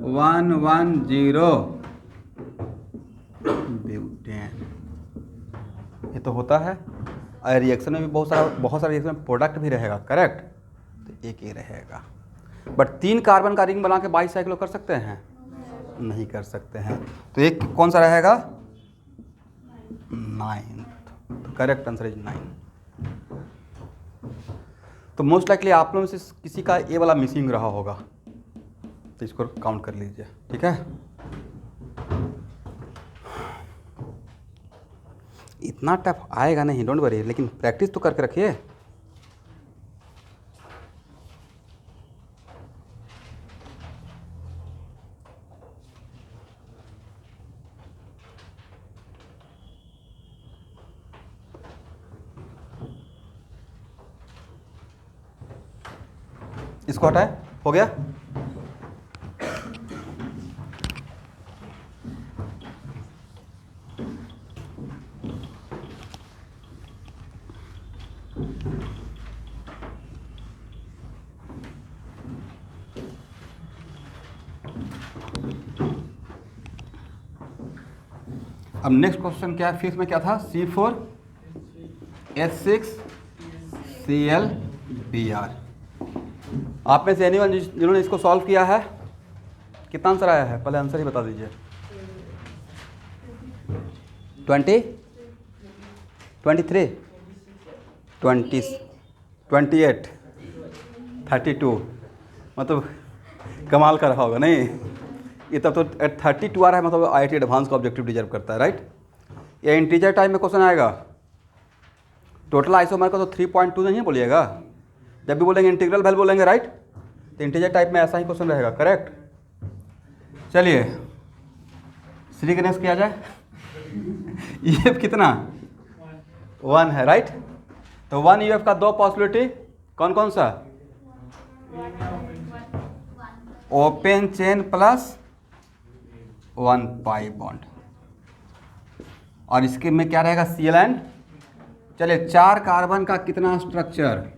110 ब्यूटेन। ये तो होता है, और रिएक्शन में भी बहुत सारा रिएक्शन में प्रोडक्ट भी रहेगा, करेक्ट। तो एक ये रहेगा। बट 3 कार्बन का रिंग बना के बाईसाइक्लो कर सकते हैं? नहीं कर सकते हैं। तो एक कौन सा रहेगा? 9th। तो करेक्ट आंसर इज 9। तो मोस्ट लाइकली आप लोगों में से किसी का ए वाला मिसिंग रहा होगा, तो इसको काउंट कर लीजिए, ठीक है। इतना टफ आएगा नहीं, डोंट वरी, लेकिन प्रैक्टिस तो करके रखिए। इसको हटाए, हो गया। अब नेक्स्ट क्वेश्चन क्या है? फिफ्थ में क्या था? C4H6Cl Br। आप में से एनीवन जिन्होंने इसको सॉल्व किया है, कितना आंसर आया है? पहले आंसर ही बता दीजिए। 20, 23, 20, 28, 32, मतलब कमाल कर रहा होगा नहीं? ये तब तो 32 आ रहा है, मतलब IIT एडवांस का ऑब्जेक्टिव डिजर्व करता है, राइट। ये इंटीजर टाइप में क्वेश्चन आएगा। टोटल आइसोमर का तो 3.2 नहीं बोलिएगा, जब भी बोलेंगे इंटीग्रल वैल्यू बोलेंगे, राइट। तो इंटीजर टाइप में ऐसा ही क्वेश्चन रहेगा, करेक्ट। चलिए श्री गणेश किया जाए। ये कितना? 1 है, राइट। तो 1 UF का 2 पॉसिबिलिटी, कौन कौन सा? Open chain plus 1 pi bond, और इसके में क्या रहेगा? Cl। चलिए 4 कार्बन का कितना स्ट्रक्चर?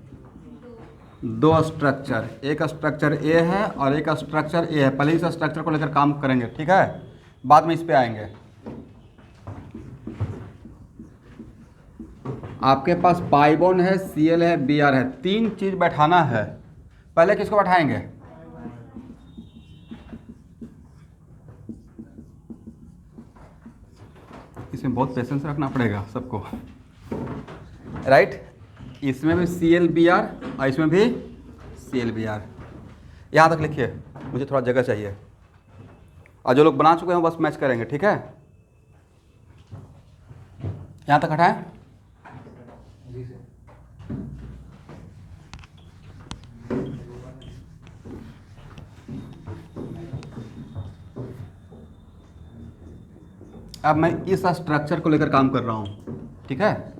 2 स्ट्रक्चर। एक स्ट्रक्चर ए है और एक स्ट्रक्चर ए है। पहले इस स्ट्रक्चर को लेकर काम करेंगे, ठीक है, बाद में इस पे आएंगे। आपके पास पाई बॉन्ड है, Cl है, Br है, 3 चीज बैठाना है। पहले किसको बैठाएंगे? इसमें बहुत पेशेंस रखना पड़ेगा सबको, राइट। इसमें भी Cl-Br और इसमें भी Cl-Br। यहाँ तक लिखिए, मुझे थोड़ा जगह चाहिए, और जो लोग बना चुके हैं बस मैच करेंगे, ठीक है। यहाँ तक हटाएं। अब मैं इस स्ट्रक्चर को लेकर काम कर रहा हूँ, ठीक है।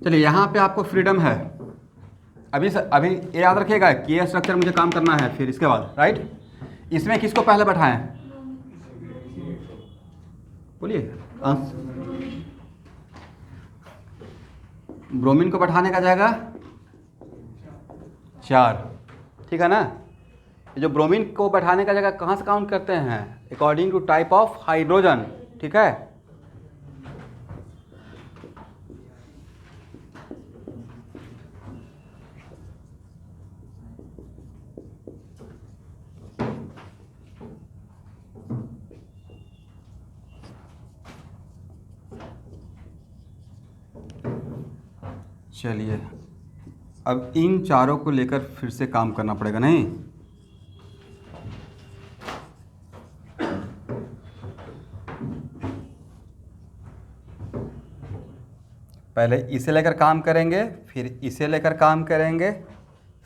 चलिए यहाँ पे आपको फ्रीडम है। अभी ये याद रखिएगा कि ये स्ट्रक्चर मुझे काम करना है, फिर इसके बाद, राइट। इसमें किसको पहले बैठाएं? बोलिए अंश। ब्रोमीन को बैठाने का जाएगा 4, ठीक है ना। ये जो ब्रोमीन को बैठाने का जगह कहाँ से काउंट करते हैं, according to type of hydrogen, ठीक है। चलिए अब इन चारों को लेकर फिर से काम करना पड़ेगा, नहीं। पहले इसे लेकर काम करेंगे, फिर इसे लेकर काम करेंगे,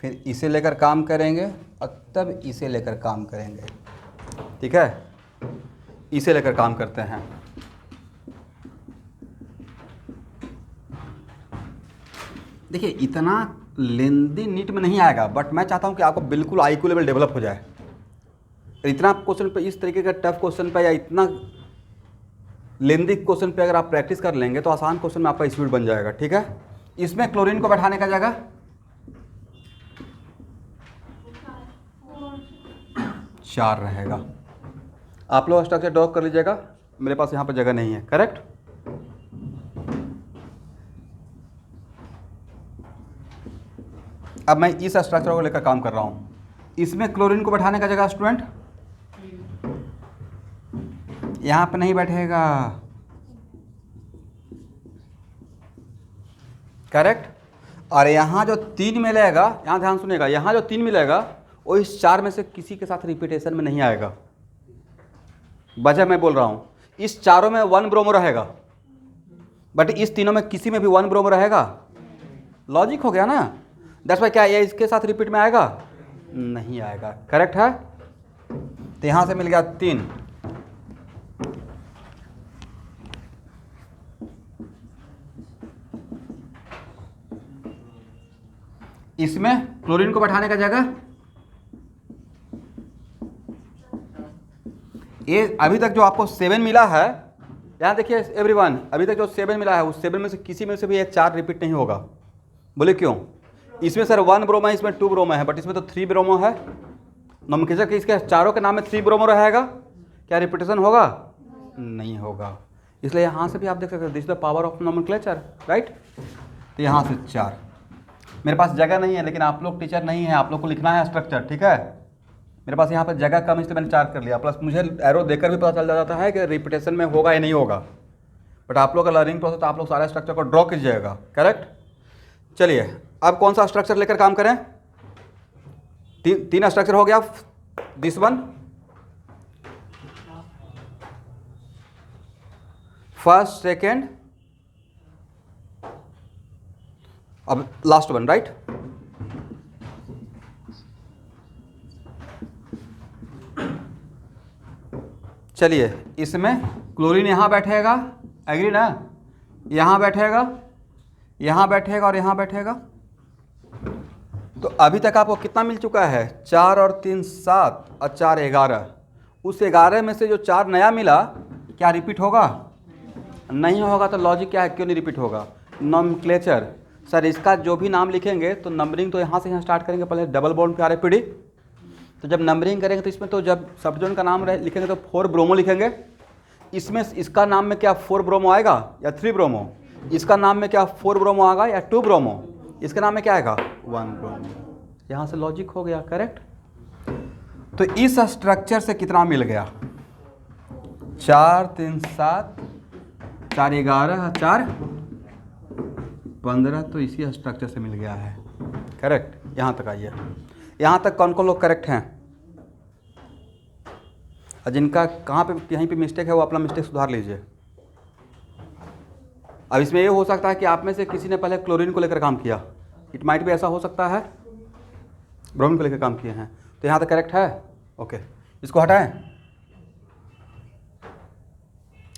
फिर इसे लेकर काम करेंगे और तब इसे लेकर काम करेंगे, ठीक है। इसे लेकर काम करते हैं। देखिए इतना लेंदी नीट में नहीं आएगा, बट मैं चाहता हूँ कि आपको बिल्कुल IQ लेवल डेवलप हो जाए। इतना क्वेश्चन पे, इस तरीके का टफ क्वेश्चन पे या इतना लेंदी क्वेश्चन पे अगर आप प्रैक्टिस कर लेंगे तो आसान क्वेश्चन में आपका स्पीड बन जाएगा, ठीक है। इसमें क्लोरीन को बैठाने का जगह 4 रहेगा। आप लोग स्ट्रक्चर ड्रॉ कर लीजिएगा, मेरे पास यहाँ पर जगह नहीं है, करेक्ट। अब मैं इस स्ट्रक्चर को लेकर काम कर रहा हूँ। इसमें क्लोरीन को बैठाने का जगह स्टूडेंट यहाँ पे नहीं बैठेगा, करेक्ट। और यहाँ जो 3 मिलेगा, यहाँ ध्यान सुनिएगा, यहाँ जो 3 मिलेगा वो इस 4 में से किसी के साथ रिपीटेशन में नहीं आएगा। वजह मैं बोल रहा हूँ, इस चारों में 1 ब्रोमो रहेगा, बट इस तीनों में किसी में भी 1 ब्रोमो रहेगा। लॉजिक हो गया ना। दैट्स व्हाई क्या ये इसके साथ रिपीट में आएगा, नहीं आएगा, करेक्ट है। तो यहाँ से मिल गया 3। इसमें क्लोरीन को बैठाने का जगह ये अभी तक जो आपको 7 मिला है, यहाँ देखिए एवरीवन, अभी तक जो 7 मिला है उस 7 में से किसी में से भी एक 4 रिपीट नहीं होगा। बोले क्यों? इसमें सर 1 ब्रोमो है, इसमें 2 ब्रोमो है, बट इसमें तो 3 ब्रोमो है। नोमेनक्लेचर कि इसके चारों के नाम में 3 ब्रोमो रहेगा, क्या रिपीटेशन होगा? नहीं होगा। इसलिए यहाँ से भी आप देख सकते हैं, this is the power of nomenclature, right. तो यहाँ से 4। मेरे पास जगह नहीं है, लेकिन आप लोग टीचर नहीं है, आप लोग को लिखना है स्ट्रक्चर, ठीक है। मेरे पास यहाँ पर जगह कम, इसलिए मैंने 4 कर लिया। प्लस मुझे एरो देकर भी पता चल जाता है कि रिपीटेशन में होगा या नहीं होगा। बट आप लोग का लर्निंग प्रोसेस, आप लोग सारे स्ट्रक्चर को ड्रॉ कीजिएगा, करेक्ट। चलिए अब कौन सा स्ट्रक्चर लेकर काम करें? 3 स्ट्रक्चर हो गया। दिस वन, फर्स्ट, सेकेंड, अब लास्ट वन, राइट। चलिए इसमें क्लोरीन यहाँ बैठेगा, एग्री ना, यहाँ बैठेगा, यहाँ बैठेगा और यहाँ बैठेगा। तो अभी तक आपको कितना मिल चुका है? 4 और 3 7 और 4 11। उस 11 में से जो 4 नया मिला, क्या रिपीट होगा? नहीं होगा। तो लॉजिक क्या है, क्यों नहीं रिपीट होगा? नोमेनक्लेचर। सर इसका जो भी नाम लिखेंगे तो नंबरिंग तो यहाँ से यहाँ स्टार्ट करेंगे, पहले डबल बॉन्ड पे RAPD। तो जब नंबरिंग करेंगे तो इसमें तो जब सब्जोन का नाम लिखेंगे तो 4 ब्रोमो लिखेंगे। इसमें इसका नाम में क्या 4 ब्रोमो आएगा या 3 ब्रोमो? इसका नाम में क्या 4 ब्रोमो आएगा या 2 ब्रोमो? इसके नाम में क्या आएगा? 1 ब्रोमो। यहाँ से लॉजिक हो गया, करेक्ट। तो इस स्ट्रक्चर से कितना मिल गया? 4 3 7 4 11 4 15। तो इसी स्ट्रक्चर से मिल गया है, करेक्ट। यहाँ तक आइए, यहाँ तक कौन कौन लोग करेक्ट हैं? और जिनका कहाँ पे कहीं पे मिस्टेक है वो अपना मिस्टेक सुधार लीजिए। अब इसमें ये हो सकता है कि आप में से किसी ने पहले क्लोरीन को लेकर काम किया, इट माइट भी ऐसा हो सकता है, ब्रोमीन को लेकर काम किए हैं। तो यहाँ तक करेक्ट है, ओके। इसको हटाएं?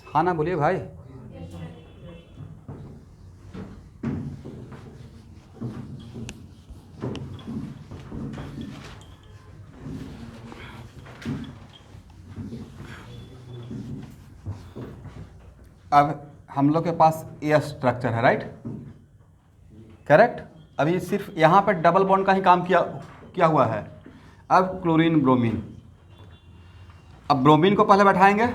हाँ ना, बोलिए भाई। अब हम लोग के पास ये स्ट्रक्चर है, राइट, करेक्ट। अभी सिर्फ यहाँ पे डबल बॉन्ड का ही काम किया हुआ है। अब क्लोरीन ब्रोमीन, अब ब्रोमीन को पहले बैठाएंगे।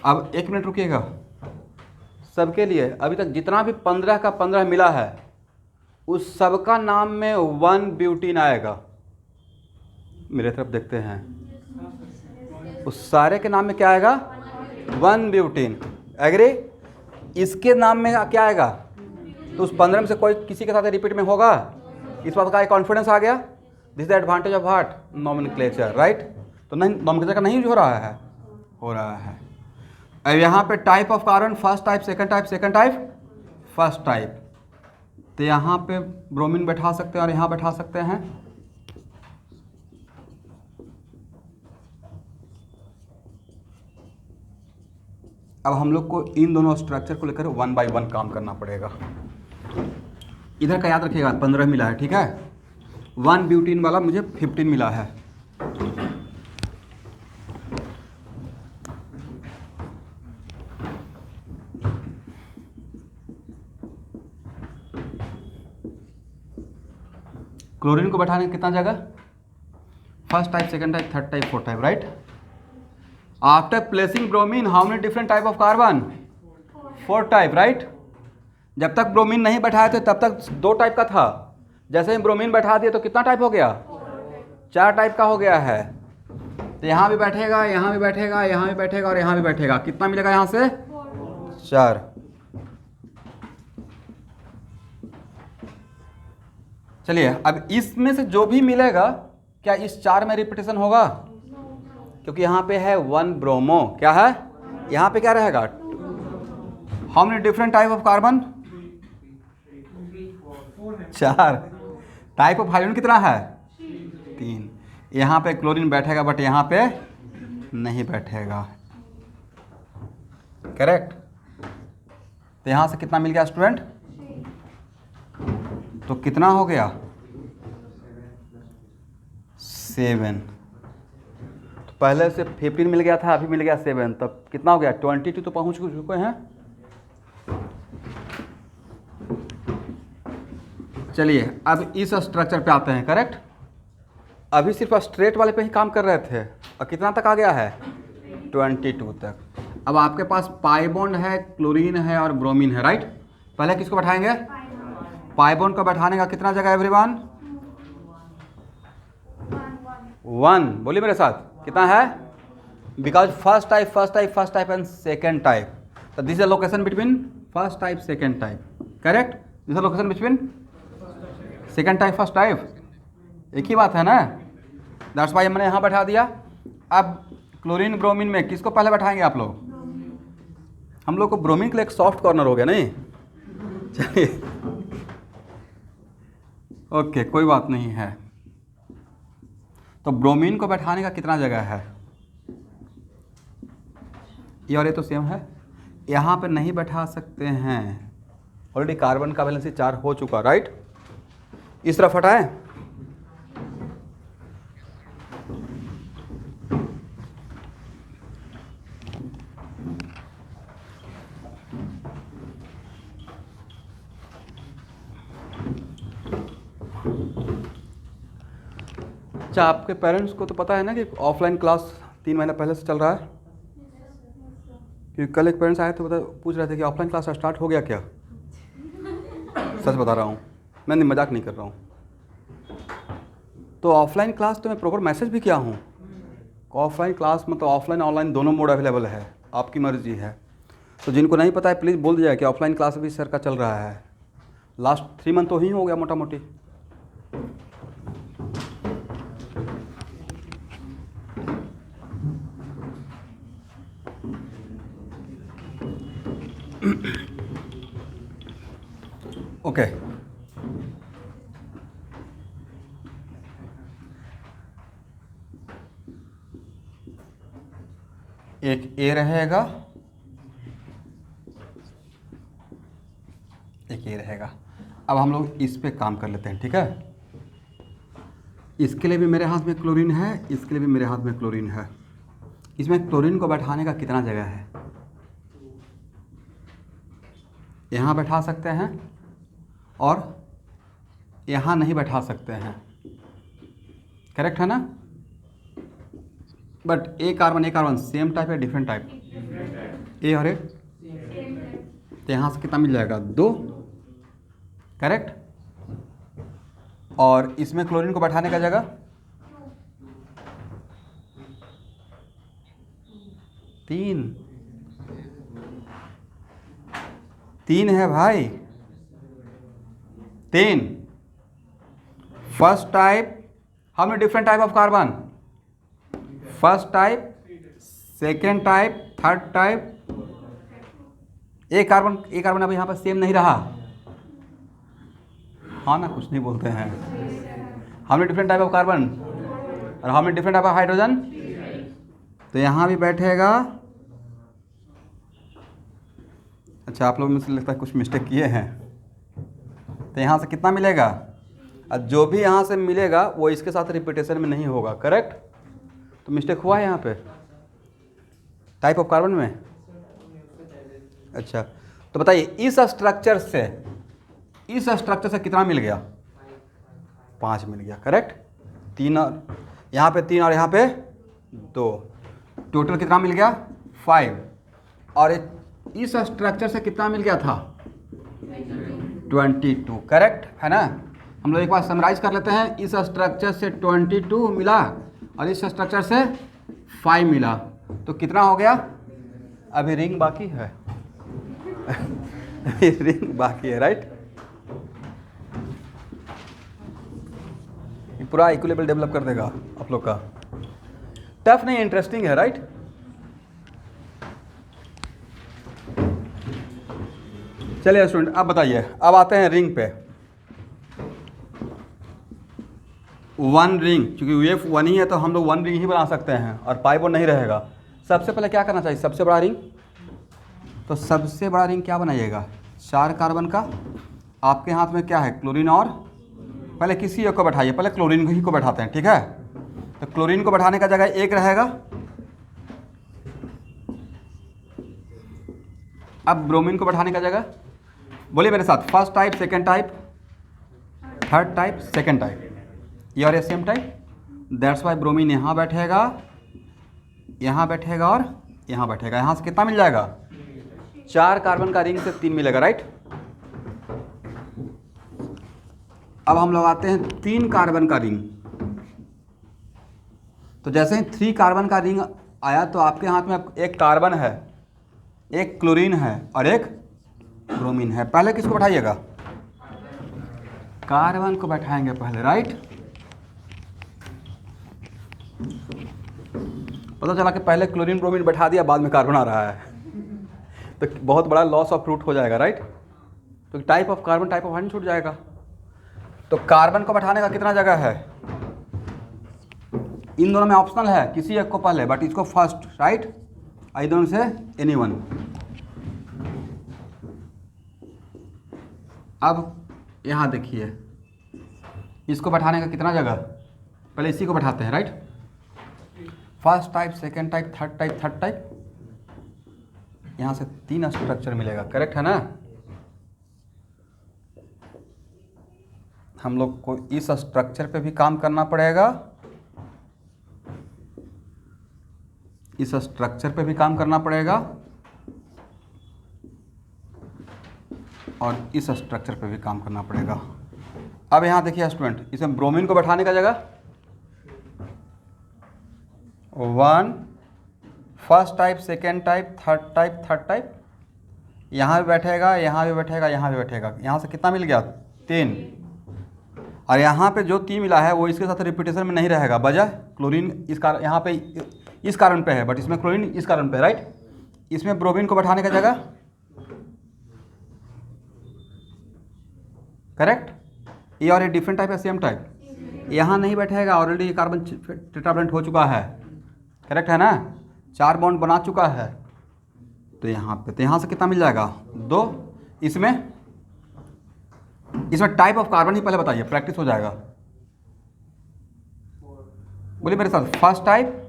अब 1 मिनट रुकिएगा सबके लिए। अभी तक जितना भी 15 का 15 मिला है उस सबका नाम में 1 ब्यूटीन आएगा। मेरे तरफ देखते हैं, उस सारे के नाम में क्या आएगा? 1 ब्यूटीन। एग्री? इसके नाम में क्या आएगा? तो उस 15 में से कोई किसी के साथ रिपीट में होगा। इस बात का एक कॉन्फिडेंस आ गया। This is the advantage of what? Nomenclature, right. तो नहीं, नॉमेनक्लेचर का नहीं यूज हो रहा है, हो रहा है। अब यहाँ पे type of carbon, first type, second type, second type, first type. तो यहाँ पे ब्रोमीन बैठा सकते हैं और यहाँ बैठा सकते हैं। अब हम लोग को इन दोनों स्ट्रक्चर को लेकर 1 बाय 1 काम करना पड़ेगा। इधर का याद रखिएगा 15 मिला है, ठीक है। 1 ब्यूटीन वाला मुझे 15 मिला है। क्लोरीन को बैठाने कितना जगह? First type, second type, third type, fourth type, right. After placing bromine how many different type of carbon? 4 type, right. जब तक ब्रोमीन नहीं बैठाए थे तब तक 2 टाइप का था। जैसे ही ब्रोमीन बैठा दिए तो कितना टाइप हो गया? 4 टाइप का हो गया है। तो यहाँ भी बैठेगा, यहाँ भी बैठेगा, यहाँ भी बैठेगा और यहाँ भी बैठेगा। कितना मिलेगा यहाँ से? 4। चलिए, अब इसमें से जो भी मिलेगा क्या इस 4 में रिपीटेशन होगा? क्योंकि यहाँ पे है 1 ब्रोमो। क्या है यहाँ पे? क्या रहेगा? How many different type of carbon? 4। Type of hydrogen कितना है? 3। यहाँ पे क्लोरीन बैठेगा बट यहाँ पे नहीं बैठेगा, करेक्ट। तो यहाँ से कितना मिल गया स्टूडेंट? तो कितना हो गया? 7। तो पहले से 15 मिल गया था, अभी मिल गया 7, तब कितना हो गया? 22 तो पहुँच चुके हैं। चलिए अब इस स्ट्रक्चर पे आते हैं, करेक्ट। अभी सिर्फ स्ट्रेट वाले पे ही काम कर रहे थे और कितना तक आ गया है? 22 तक। अब आपके पास पाई बॉन्ड है, क्लोरीन है और ब्रोमीन है, राइट। पहले किसको बैठाएंगे? पाई बॉन्ड को बैठाने का कितना जगह एवरीवन? 1। बोलिए मेरे साथ, कितना है? Because first type and second type. तो this is location between first type, second type, correct. This is location between second type, first type, एक ही बात है ना। दैट्स वाई हमने यहाँ बैठा दिया। अब क्लोरीन ब्रोमीन में किसको पहले बैठाएंगे आप लोग? हम लोग को ब्रोमीन के लिए एक सॉफ्ट कॉर्नर हो गया, नहीं? चलिए ओके, कोई बात नहीं है। तो ब्रोमीन को बैठाने का कितना जगह है? ये और ये तो सेम है, यहाँ पे नहीं बैठा सकते हैं। ऑलरेडी कार्बन का वैलेंसी 4 हो चुका, राइट। इस तरफ हटाएं। अच्छा, आपके पेरेंट्स को तो पता है ना कि ऑफलाइन क्लास 3 महीना पहले से चल रहा है? क्योंकि कल एक पेरेंट्स आए थे, पूछ रहे थे कि ऑफलाइन क्लास स्टार्ट हो गया क्या? सच बता रहा हूँ, मैं मजाक नहीं कर रहा हूँ। तो ऑफलाइन क्लास तो मैं प्रॉपर मैसेज भी किया हूँ। ऑफलाइन क्लास मतलब ऑफलाइन ऑनलाइन दोनों मोड अवेलेबल है, आपकी मर्जी है। तो जिनको नहीं पता है प्लीज़ बोल दिया कि ऑफलाइन क्लास भी सर का चल रहा है। लास्ट 3 मंथ तो ही हो गया मोटा मोटी। ओके, एक ए रहेगा, एक ए रहेगा। अब हम लोग इस पे काम कर लेते हैं, ठीक है। इसके लिए भी मेरे हाथ में क्लोरीन है, इसके लिए भी मेरे हाथ में क्लोरीन है। इसमें क्लोरीन को बैठाने का कितना जगह है? यहाँ बैठा सकते हैं और यहाँ नहीं बैठा सकते हैं, करेक्ट है ना? But A carbon same type है डिफरेंट टाइप? ए और ए, तो यहाँ से कितना मिल जाएगा? 2, करेक्ट। और इसमें क्लोरीन को बैठाने का जगह 3 है भाई, 3। First type, how many different type of carbon? First type, second type, third type. एक कार्बन अब यहाँ पर सेम नहीं रहा, हाँ ना? कुछ नहीं बोलते हैं। How many different type of carbon और how many different type of hydrogen? तो यहाँ भी बैठेगा। अच्छा, आप लोग मुझे लगता है कुछ मिस्टेक किए हैं। तो यहाँ से कितना मिलेगा? और जो भी यहाँ से मिलेगा वो इसके साथ रिपीटेशन में नहीं होगा, करेक्ट? तो मिस्टेक हुआ है यहाँ पे टाइप ऑफ कार्बन में। अच्छा, तो बताइए इस स्ट्रक्चर से कितना मिल गया? 5 मिल गया, करेक्ट? 3 और यहाँ पे 3 और यहाँ पे 2, टोटल कितना मिल गया? 5। और इस स्ट्रक्चर से कितना मिल गया था? 22, करेक्ट है ना? हम लोग एक बार समराइज कर लेते हैं। इस स्ट्रक्चर से 22 मिला और इस स्ट्रक्चर से 5 मिला, तो कितना हो गया? अभी रिंग बाकी है रिंग बाकी है, राइट? ये पूरा इक्विलिब्रियम डेवलप कर देगा आप लोग का। टफ नहीं, इंटरेस्टिंग है, राइट? चलिए स्टूडेंट, अब बताइए, अब आते हैं रिंग पे। 1 रिंग, क्योंकि वेव 1 ही है तो हम लोग 1 रिंग ही बना सकते हैं और पाई बॉन्ड नहीं रहेगा। सबसे पहले क्या करना चाहिए? सबसे बड़ा रिंग, तो सबसे बड़ा रिंग क्या बनाइएगा? 4 कार्बन का। आपके हाथ में क्या है? क्लोरीन। और पहले किसी एक को बैठाइए, पहले क्लोरीन ही को बैठाते हैं, ठीक है? तो क्लोरीन को बैठाने का जगह 1 रहेगा। अब ब्रोमीन को बैठाने का जगह, बोलिए मेरे साथ, first type, second type, third type, second type, ये और ये same type. That's why bromine यहाँ बैठेगा, यहाँ बैठेगा और यहाँ बैठेगा। यहाँ से कितना मिल जाएगा? 4 कार्बन का रिंग से 3 मिलेगा, राइट? अब हम लोग आते हैं 3 कार्बन का रिंग। तो जैसे ही 3 कार्बन का रिंग आया तो आपके हाथ में एक कार्बन है, एक क्लोरीन है और एक ब्रोमीन है। पहले किसको बैठाइएगा? कार्बन को बैठाएंगे पहले, राइट? पता चला कि पहले क्लोरीन ब्रोमीन बैठा दिया, बाद में कार्बन आ रहा है तो बहुत बड़ा लॉस ऑफ फ्रूट हो जाएगा, राइट? तो type of carbon, type of hydrogen छूट जाएगा। तो कार्बन को बैठाने का कितना जगह है? इन दोनों में ऑप्शनल है, किसी एक को पहले, बट इसको फर्स्ट, राइट? आई दोनों से एनीवन। अब यहाँ देखिए, इसको बैठाने का कितना जगह? पहले इसी को बैठाते हैं, right? First type, second type, third type, third type. यहाँ से 3 स्ट्रक्चर मिलेगा, करेक्ट है ना? हम लोग को इस स्ट्रक्चर पे भी काम करना पड़ेगा, इस स्ट्रक्चर पे भी काम करना पड़ेगा और इस स्ट्रक्चर पे भी काम करना पड़ेगा। अब यहाँ देखिए स्टूडेंट, इसमें ब्रोमीन को बैठाने का जगह 1, first type, second type, third type, third type. यहाँ भी बैठेगा, यहाँ भी बैठेगा, यहाँ भी बैठेगा। यहाँ से कितना मिल गया? 3। और यहाँ पे जो 3 मिला है वो इसके साथ रिपीटेशन में नहीं रहेगा। वजह, क्लोरीन इस यहाँ पे इस कारण पे है, बट इसमें क्लोरीन इस कारण पे, राइट? इसमें ब्रोमीन को बैठाने का जगह, करेक्ट? ये और ये डिफरेंट टाइप है, सेम टाइप? यहाँ नहीं बैठेगा, ऑलरेडी कार्बन टेट्रावेलेंट हो चुका है, करेक्ट है ना? 4 बॉन्ड बना चुका है। तो यहाँ पे, तो यहाँ से कितना मिल जाएगा? 2। इसमें टाइप ऑफ कार्बन ही पहले बताइए, प्रैक्टिस हो जाएगा। बोलिए मेरे साथ, first type,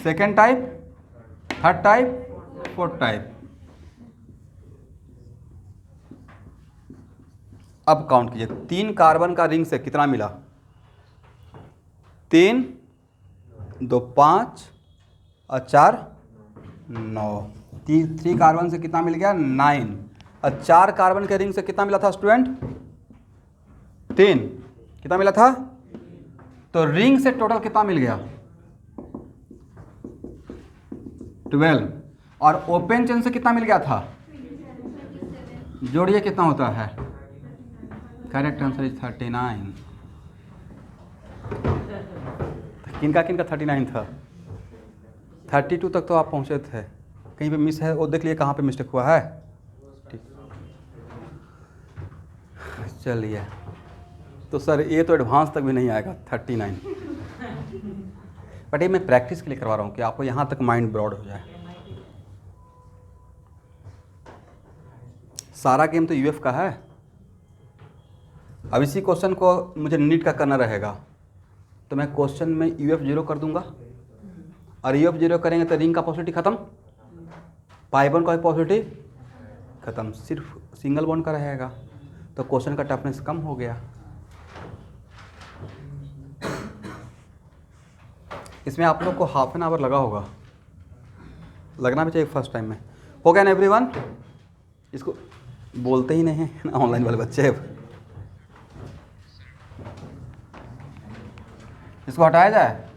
second type, third type, fourth type. अब काउंट कीजिए, 3 कार्बन का रिंग से कितना मिला? 3 2 5 और 4 9। 3 कार्बन से कितना मिल गया? 9। और 4 कार्बन के रिंग से कितना मिला था स्टूडेंट? 3। कितना मिला था? तो रिंग से टोटल कितना मिल गया? 12। और ओपन चेन से कितना मिल गया था? जोड़िए कितना होता है? Correct answer is 39। किनका किनका 39 था? 32 तक तो आप पहुंचे थे, कहीं पे मिस है वो देख लिए कहाँ पे मिस्टेक हुआ है। ठीक, चलिए तो सर ये तो एडवांस तक भी नहीं आएगा 39, बट ये मैं प्रैक्टिस के लिए करवा रहा हूँ कि आपको यहाँ तक माइंड ब्रॉड हो जाए। सारा गेम तो यूएफ का है। अब इसी क्वेश्चन को मुझे नीट का करना रहेगा, तो मैं क्वेश्चन में यूएफ 0 कर दूंगा, और यूएफ 0 करेंगे तो रिंग का पॉसिबिलिटी खत्म, पाई बॉन्ड का पॉसिबिलिटी खत्म, सिर्फ सिंगल बॉन्ड का रहेगा, तो क्वेश्चन का टफनेस कम हो गया। इसमें आप लोग को हाफ एन आवर लगा होगा, लगना भी चाहिए फर्स्ट टाइम में। हो गया ना एवरीवन? इसको बोलते ही नहीं हैं ऑनलाइन वाले बच्चे, इसको हटाया जाए।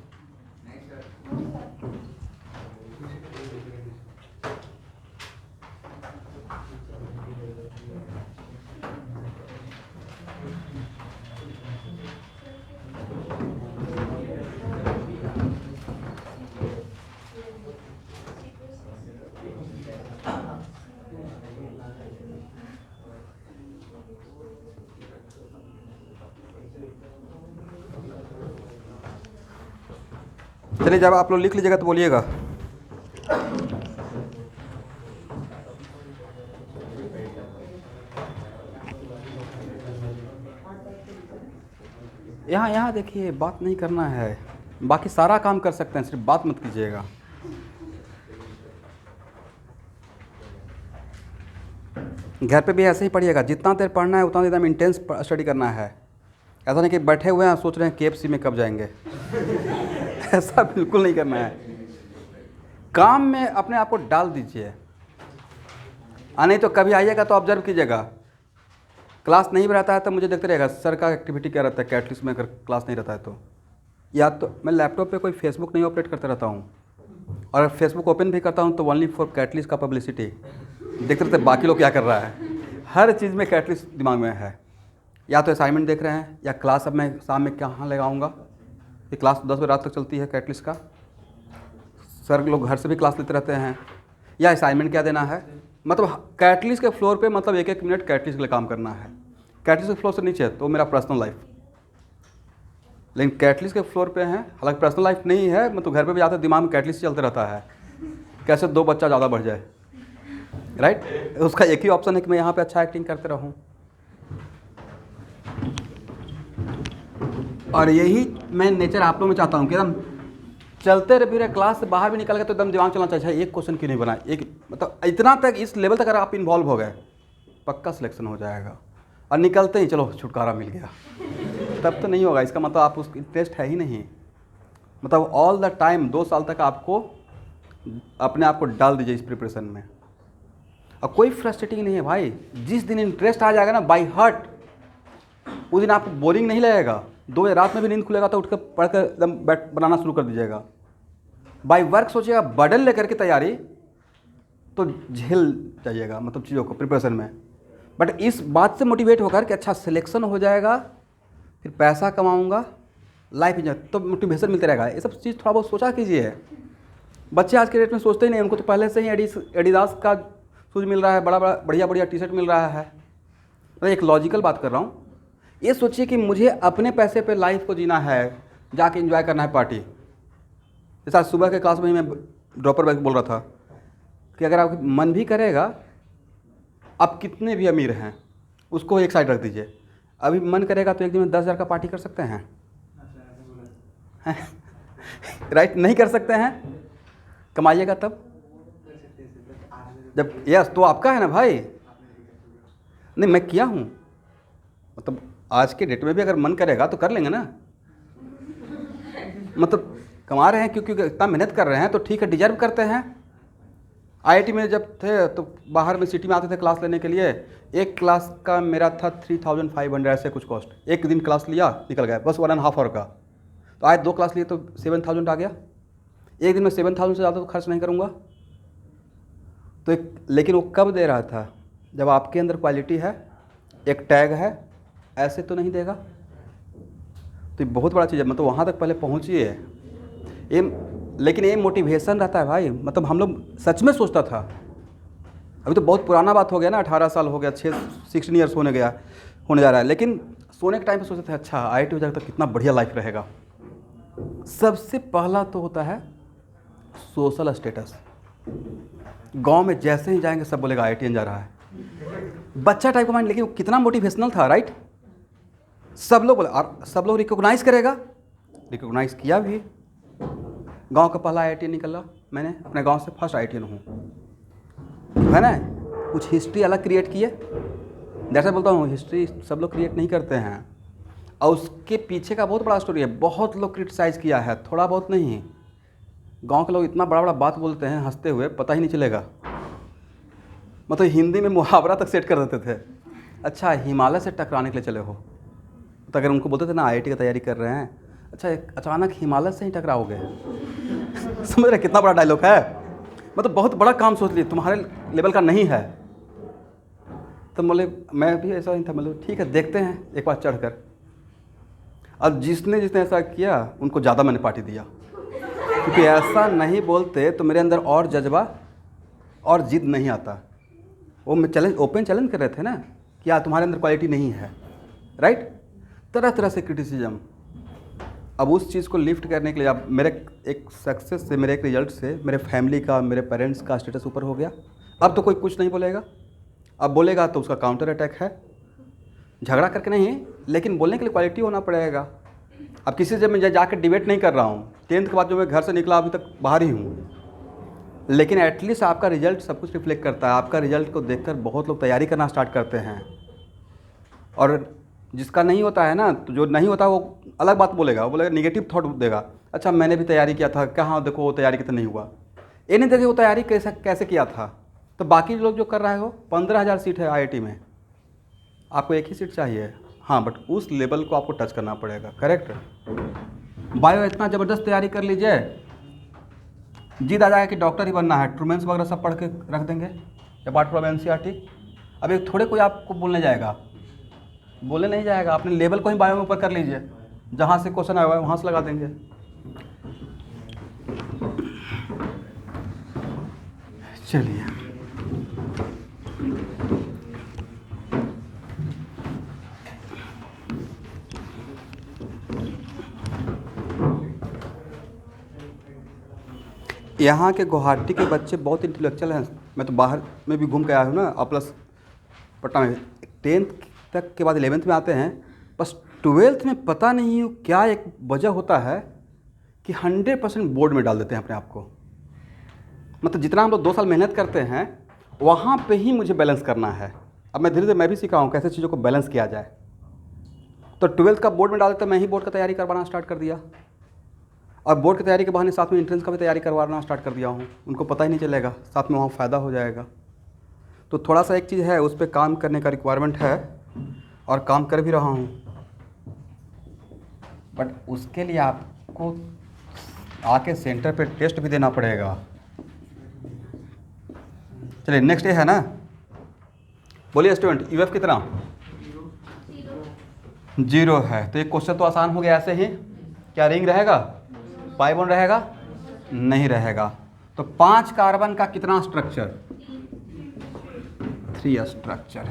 चलिए जब आप लोग लिख लीजिएगा तो बोलिएगा। यहाँ देखिए, बात नहीं करना है, बाकी सारा काम कर सकते हैं, सिर्फ बात मत कीजिएगा। घर पे भी ऐसे ही पढ़िएगा, जितना देर पढ़ना है उतना देर एकदम इंटेंस स्टडी करना है। ऐसा नहीं कि बैठे हुए हैं सोच रहे हैं KFC में कब जाएंगे ऐसा बिल्कुल नहीं करना है। काम में अपने आप को डाल दीजिए, नहीं तो कभी आइएगा तो ऑब्जर्व कीजिएगा, क्लास नहीं भी रहता है तो मुझे देखते रहेगा सर का एक्टिविटी क्या रहता है कैटलिस्ट में, अगर क्लास नहीं रहता है तो। या तो मैं लैपटॉप पे कोई फेसबुक नहीं ऑपरेट करता रहता हूँ, और फेसबुक ओपन भी करता हूँ तो ओनली फॉर कैटलिस्ट का पब्लिसिटी, देखते रहते बाकी लोग क्या कर रहा है। हर चीज़ में कैटलिस्ट दिमाग में है। या तो असाइनमेंट देख रहे हैं, या क्लास अब मैं शाम में कहाँ लगाऊंगा, ये क्लास 10 बजे रात तक चलती है कैटलिस्ट का, सर लोग घर से भी क्लास लेते रहते हैं, या असाइनमेंट क्या देना है। मतलब कैटलिस्ट के फ्लोर पे मतलब 1-1 मिनट कैटलिस्ट के लिए काम करना है। कैटलिस्ट के फ्लोर से नीचे तो मेरा पर्सनल लाइफ, लेकिन कैटलिस्ट के फ्लोर पे है, हालांकि पर्सनल लाइफ नहीं है, मतलब घर पे भी जाते दिमाग में कैटलिस्ट चलते रहता है, कैसे 2 बच्चा ज़्यादा बढ़ जाए, राइट। उसका एक ही ऑप्शन है कि मैं यहाँ पे अच्छा एक्टिंग करते रहूँ, और यही मैं नेचर आप लोगों में चाहता हूँ कि एकदम चलते रहे, फिर क्लास से बाहर भी निकल गए तो एकदम दिमाग चलना चाहिए, एक क्वेश्चन क्यों नहीं बना, एक मतलब इतना तक, इस लेवल तक अगर आप इन्वॉल्व हो गए पक्का सिलेक्शन हो जाएगा। और निकलते ही चलो छुटकारा मिल गया तब तो नहीं होगा, इसका मतलब आप उस इंटरेस्ट है ही नहीं। मतलब ऑल द टाइम 2 साल तक आपको अपने आप को डाल दीजिए इस प्रिपरेशन में, और कोई फ्रस्ट्रेटिंग नहीं है भाई। जिस दिन इंटरेस्ट आ जाएगा ना बाई हार्ट, उस दिन आपको बोरिंग नहीं लगेगा। 2 बजे रात में भी नींद खुलेगा तो उठकर पढ़कर एकदम बनाना शुरू कर दीजिएगा। बाई वर्क सोचिएगा, बर्डन लेकर के तैयारी तो झेल जाइएगा, मतलब चीज़ों को प्रिपरेशन में। बट इस बात से मोटिवेट होकर कि अच्छा सिलेक्शन हो जाएगा, फिर पैसा कमाऊंगा, लाइफ इंजॉय, तो मोटिवेशन मिलता रहेगा। ये सब चीज़ थोड़ा बहुत सोचा कीजिए। बच्चे आज के डेट में सोचते ही नहीं, उनको तो पहले से ही एडिडास का शूज़ मिल रहा है, बड़ा बड़ा बढ़िया बढ़िया टी-शर्ट मिल रहा है। मैं एक लॉजिकल बात कर रहा हूँ। ये सोचिए कि मुझे अपने पैसे पे लाइफ को जीना है, जाके एंजॉय करना है पार्टी। जैसा सुबह के क्लास में ही मैं ड्रॉपर बैग बोल रहा था कि अगर आपका मन भी करेगा, आप कितने भी अमीर हैं उसको एक साइड रख दीजिए, अभी मन करेगा तो एक दिन में 10,000 का पार्टी कर सकते हैं राइट? नहीं कर सकते हैं, कमाइएगा तब जब, यस तो आपका है ना भाई। नहीं मैं किया हूँ, मतलब आज के डेट में भी अगर मन करेगा तो कर लेंगे ना, मतलब कमा रहे हैं क्योंकि इतना मेहनत कर रहे हैं तो ठीक है, डिजर्व करते हैं। आईआईटी में जब थे तो बाहर में सिटी में आते थे क्लास लेने के लिए, एक क्लास का मेरा था 3500 ऐसे कुछ कॉस्ट। एक दिन क्लास लिया निकल गया, बस 1.5 आवर का। तो आज 2 क्लास लिए तो 7000 आ गया। एक दिन में 7000 से ज़्यादा तो खर्च नहीं करूँगा। तो लेकिन वो कब दे रहा था? जब आपके अंदर क्वालिटी है, एक टैग है, ऐसे तो नहीं देगा। तो ये बहुत बड़ा चीज़ है, मतलब वहाँ तक पहले पहुँचिए। ये लेकिन ये मोटिवेशन रहता है भाई, मतलब हम लोग सच में सोचता था, अभी तो बहुत पुराना बात हो गया ना, 18 साल हो गया, 16 ईयर्स होने जा रहा है, लेकिन सोने के टाइम पे सोचते थे अच्छा आईआईटी हो जाएगा तो कितना बढ़िया लाइफ रहेगा। सबसे पहला तो होता है सोशल स्टेटस। गांव में जैसे ही जाएंगे सब बोलेगा आईआईटीएन जा रहा है, बच्चा टाइप का माइंड, लेकिन वो कितना मोटिवेशनल था, राइट? सब लोग बोले और सब लोग रिकॉग्नाइज करेगा, रिकॉग्नाइज किया भी। गांव का पहला आईआईटीएन निकला, मैंने अपने गांव से फर्स्ट आईआईटीएन हूँ, है ना? कुछ हिस्ट्री अलग क्रिएट किए, जैसे बोलता हूँ हिस्ट्री सब लोग क्रिएट नहीं करते हैं, और उसके पीछे का बहुत बड़ा स्टोरी है। बहुत लोग क्रिटिसाइज़ किया है, थोड़ा बहुत नहीं। गांव के लोग इतना बड़ा बड़ा बात बोलते हैं हंसते हुए, पता ही नहीं चलेगा। मतलब हिंदी में मुहावरा तक सेट कर देते थे। अच्छा हिमालय से टकराने के लिए चले हो, तो अगर उनको बोलते थे ना आईआईटी की तैयारी कर रहे हैं, अच्छा अचानक हिमालय से ही टकराओगे। समझ रहे कितना बड़ा डायलॉग है? मतलब बहुत बड़ा काम सोच लिए, तुम्हारे लेवल का नहीं है। तो बोले मैं भी ऐसा नहीं था, मतलब ठीक है देखते हैं एक बार चढ़ कर। अब जिसने ऐसा किया उनको ज़्यादा मैंने पार्टी दिया, क्योंकि ऐसा नहीं बोलते तो मेरे अंदर और जज्बा और जिद नहीं आता। वो मैं चैलेंज, ओपन चैलेंज कर रहे थे ना कि यार तुम्हारे अंदर क्वालिटी नहीं है, राइट? तरह तरह से क्रिटिसिज्म। अब उस चीज़ को लिफ्ट करने के लिए, अब मेरे एक सक्सेस से, मेरे एक रिजल्ट से मेरे फैमिली का, मेरे पेरेंट्स का स्टेटस ऊपर हो गया। अब तो कोई कुछ नहीं बोलेगा, अब बोलेगा तो उसका काउंटर अटैक है, झगड़ा करके नहीं, लेकिन बोलने के लिए क्वालिटी होना पड़ेगा। अब किसी से मैं जाकर डिबेट नहीं कर रहा हूँ, 10th के बाद जो मैं घर से निकला अभी तक बाहर ही हूँ, लेकिन एटलीस्ट आपका रिजल्ट सब कुछ रिफ्लेक्ट करता है। आपका रिजल्ट को देखकर बहुत लोग तैयारी करना स्टार्ट करते हैं, और जिसका नहीं होता है ना, तो जो नहीं होता वो अलग बात बोलेगा, वो बोलेगा निगेटिव थॉट देगा। अच्छा मैंने भी तैयारी किया था, कहाँ देखो वो तैयारी कितना नहीं हुआ, ये नहीं देखे वो तैयारी कैसे किया था। तो बाकी लोग जो कर रहा है वो 15,000 सीट है आईआईटी में, आपको एक ही सीट चाहिए, हाँ, बट उस लेवल को आपको टच करना पड़ेगा, करेक्ट? बायो इतना ज़बरदस्त तैयारी कर लीजिए, जिद आ जाएगा कि डॉक्टर ही बनना है, ट्रूमेंस वगैरह सब पढ़ के रख देंगे, अपार्ट फ्रॉम एनसीईआरटी। अब एक थोड़े कोई आपको बोलने जाएगा, बोलने नहीं जाएगा, अपने लेवल को ही बायो में ऊपर कर लीजिए, जहाँ से क्वेश्चन आया हुआ है वहाँ से लगा देंगे। चलिए यहाँ के गुवाहाटी के बच्चे बहुत इंटेलेक्चुअल हैं। मैं तो बाहर में भी घूम के आया हूँ ना, और प्लस पटना में 10th तक के बाद 11th में आते हैं, बस 12th में पता नहीं क्या एक वजह होता है कि 100% बोर्ड में डाल देते हैं अपने आप को। मतलब जितना हम लोग 2 साल मेहनत करते हैं वहाँ पे ही मुझे बैलेंस करना है। अब मैं धीरे धीरे मैं भी सीख रहा हूँ कैसे चीज़ों को बैलेंस किया जाए। तो 12th का बोर्ड में डाल देते, मैं ही बोर्ड का तैयारी करवाना स्टार्ट कर दिया, और बोर्ड की तैयारी के बहाने साथ में एंट्रेंस का भी तैयारी करवाना स्टार्ट कर दिया हूँ। उनको पता ही नहीं चलेगा, साथ में वहाँ फ़ायदा हो जाएगा। तो थोड़ा सा एक चीज़ है, उस पर काम करने का रिक्वायरमेंट है, और काम कर भी रहा हूँ, बट उसके लिए आपको आके सेंटर पे टेस्ट भी देना पड़ेगा। चलिए नेक्स्ट ये है ना, बोलिए स्टूडेंट, यूएफ कितना? 0 है। तो एक क्वेश्चन तो आसान हो गया ऐसे ही। क्या रिंग रहेगा? पाई बॉन्ड रहेगा? नहीं रहेगा। तो 5 कार्बन का कितना स्ट्रक्चर? 3 स्ट्रक्चर।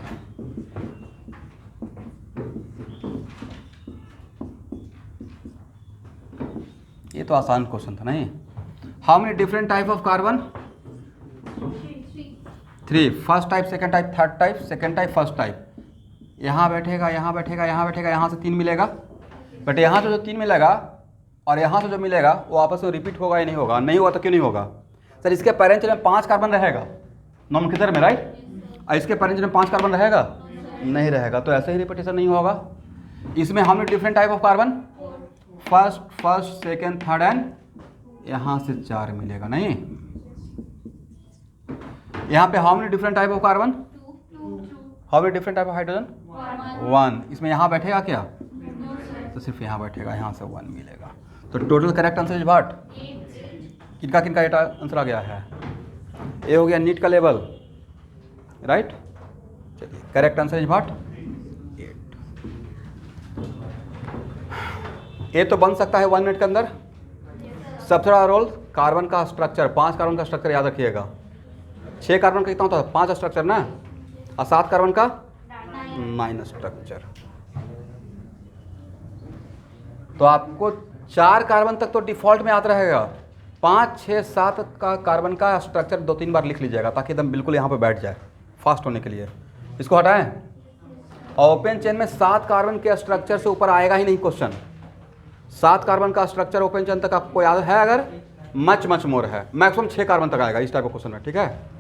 ये तो आसान क्वेश्चन था नहीं? How many different type of carbon? 3। First type, second type, third type, second type, first type. यहाँ बैठेगा, यहाँ बैठेगा, यहाँ बैठेगा, यहाँ से 3 मिलेगा, बट यहाँ से जो 3 मिलेगा और यहाँ से जो मिलेगा वो आपस में रिपीट होगा या नहीं होगा? नहीं होगा तो क्यों नहीं होगा? सर इसके पेरेंट में 5 कार्बन रहेगा नॉमेनक्लेचर में, राइट? और इसके पेरेंट में 5 कार्बन रहेगा, नहीं रहेगा, तो ऐसे ही रिपीटेशन नहीं होगा। इसमें हमने different type of carbon, first second third and यहाँ से 4 मिलेगा नहीं। यहाँ पे how many different type of carbon, how many different type of hydrogen, 1। इसमें यहाँ बैठेगा क्या, तो सिर्फ यहाँ बैठेगा, यहाँ से 1 मिलेगा। तो total correct answer is what, किनका किनका आंसर आ गया है, ए हो गया नीट का लेवल, राइट। चलिए करेक्ट आंसर इज व्हाट 8। ए तो बन सकता है 1 मिनट के अंदर। सबसे बड़ा रोल कार्बन का स्ट्रक्चर, 5 कार्बन का स्ट्रक्चर याद रखिएगा। 6 कार्बन का कितना होता है, 5 स्ट्रक्चर ना, और 7 कार्बन का 9 स्ट्रक्चर। तो आपको 4 कार्बन तक तो डिफॉल्ट में याद रहेगा, 5, 6, 7 का कार्बन का स्ट्रक्चर 2-3 बार लिख लीजिएगा ताकि एकदम बिल्कुल यहाँ पे बैठ जाए फास्ट होने के लिए। इसको हटाएं। ओपन चेन में 7 कार्बन के स्ट्रक्चर से ऊपर आएगा ही नहीं क्वेश्चन। 7 कार्बन का स्ट्रक्चर ओपन चेन तक आपको याद है, अगर मच मोर है, मैक्सिमम 6 कार्बन तक आएगा इस टाइप का क्वेश्चन में, ठीक है।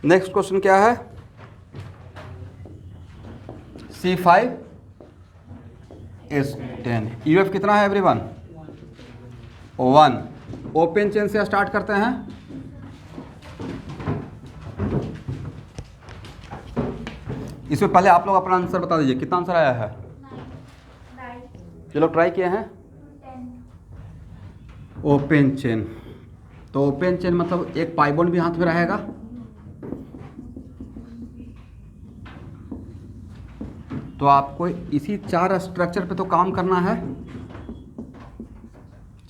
नेक्स्ट क्वेश्चन क्या है, C5H10 यूएफ कितना है एवरीवन, 1। ओपन चेन से स्टार्ट करते हैं। इसमें पहले आप लोग अपना आंसर बता दीजिए, कितना आंसर आया है, चलो ट्राई किए हैं। ओपन चेन, तो ओपन चेन मतलब एक पाई बॉन्ड भी हाथ में रहेगा, तो आपको इसी 4 स्ट्रक्चर पे तो काम करना है।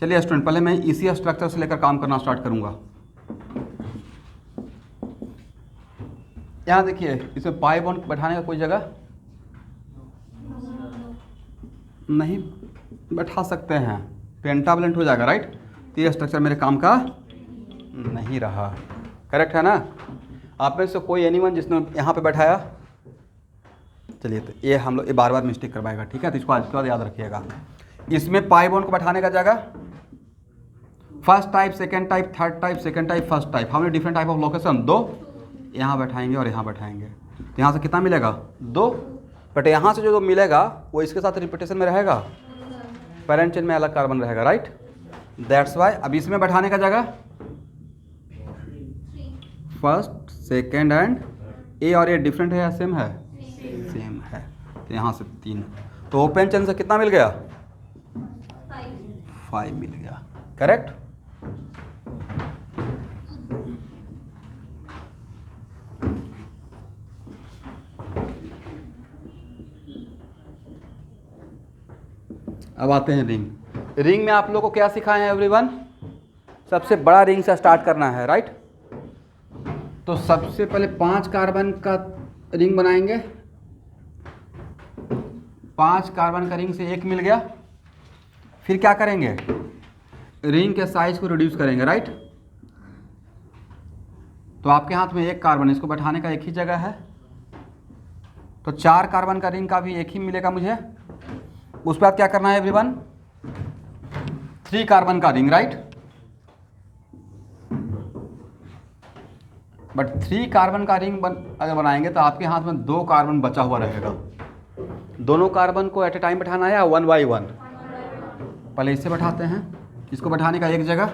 चलिए स्टूडेंट, पहले मैं इसी स्ट्रक्चर से लेकर काम करना स्टार्ट करूंगा। यहाँ देखिए, इसमें पाई बॉन्ड बैठाने का कोई जगह नहीं बैठा सकते हैं, पेंटावलेंट हो जाएगा, राइट। तो ये स्ट्रक्चर मेरे काम का नहीं रहा, करेक्ट है ना। आप में से कोई एनीवन जिसने यहाँ पे बैठाया, चलिए तो ये हम लोग ये बार बार मिस्टेक करवाएगा, ठीक है। तो इसको आज के बाद याद रखिएगा। इसमें पाई बॉन्ड को बैठाने का जगह first type, second type, third type, second type, first type, हमने डिफरेंट टाइप ऑफ लोकेशन 2 यहाँ बैठाएंगे और यहाँ बैठाएंगे। तो यहाँ से कितना मिलेगा, 2। बट यहाँ से जो मिलेगा वो इसके साथ रिपीटेशन में रहेगा, पैरेंट चेन में अलग कार्बन रहेगा, राइट। दैट्स वाई अब इसमें बैठाने का जगह फर्स्ट, सेकेंड एंड ए, और ये डिफरेंट है या सेम है, सेम है। तो यहाँ से 3, तो ओपन चेन से कितना मिल गया, 5 मिल गया, करेक्ट। अब आते हैं रिंग। रिंग में आप लोगों को क्या सिखाए हैं एवरीवन, सबसे बड़ा रिंग से स्टार्ट करना है, राइट। तो सबसे पहले 5 कार्बन का रिंग बनाएंगे, 5 कार्बन का रिंग से 1 मिल गया। फिर क्या करेंगे, रिंग के साइज को रिड्यूस करेंगे, राइट। तो आपके हाथ में 1 कार्बन, इसको बैठाने का एक ही जगह है, तो 4 कार्बन का रिंग का भी एक ही मिलेगा मुझे। उस बाद क्या करना है एवरीवन, 3 कार्बन का रिंग, राइट। बट 3 कार्बन का रिंग अगर बनाएंगे तो आपके हाथ में 2 कार्बन बचा हुआ रहेगा। दोनों कार्बन को एट ए टाइम बैठाना है या 1 बाई 1, पहले इससे बैठाते हैं, इसको बैठाने का एक जगह।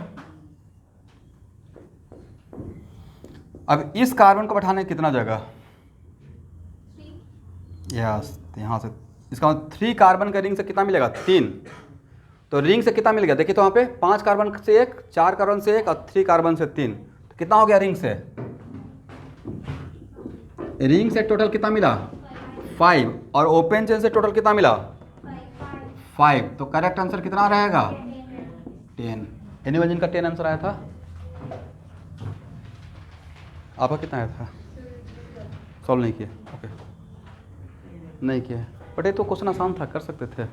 अब इस कार्बन को बैठाने कितना जगह, यस, यहाँ से इसका 3 कार्बन का रिंग से कितना मिलेगा, 3। तो रिंग से कितना मिल गया, देखिए तो वहाँ पे 5 कार्बन से 1, 4 कार्बन से 1 और 3 कार्बन से 3, तो कितना हो गया रिंग से, रिंग से टोटल कितना मिला 5, और ओपन चेन से टोटल कितना मिला 5। तो करेक्ट आंसर कितना रहेगा 10। एनीवन जिनका 10 आंसर आया था, आपका कितना आया था, सॉल्व नहीं किया, ओके नहीं किया, बट ये तो क्वेश्चन आसान था, कर सकते थे।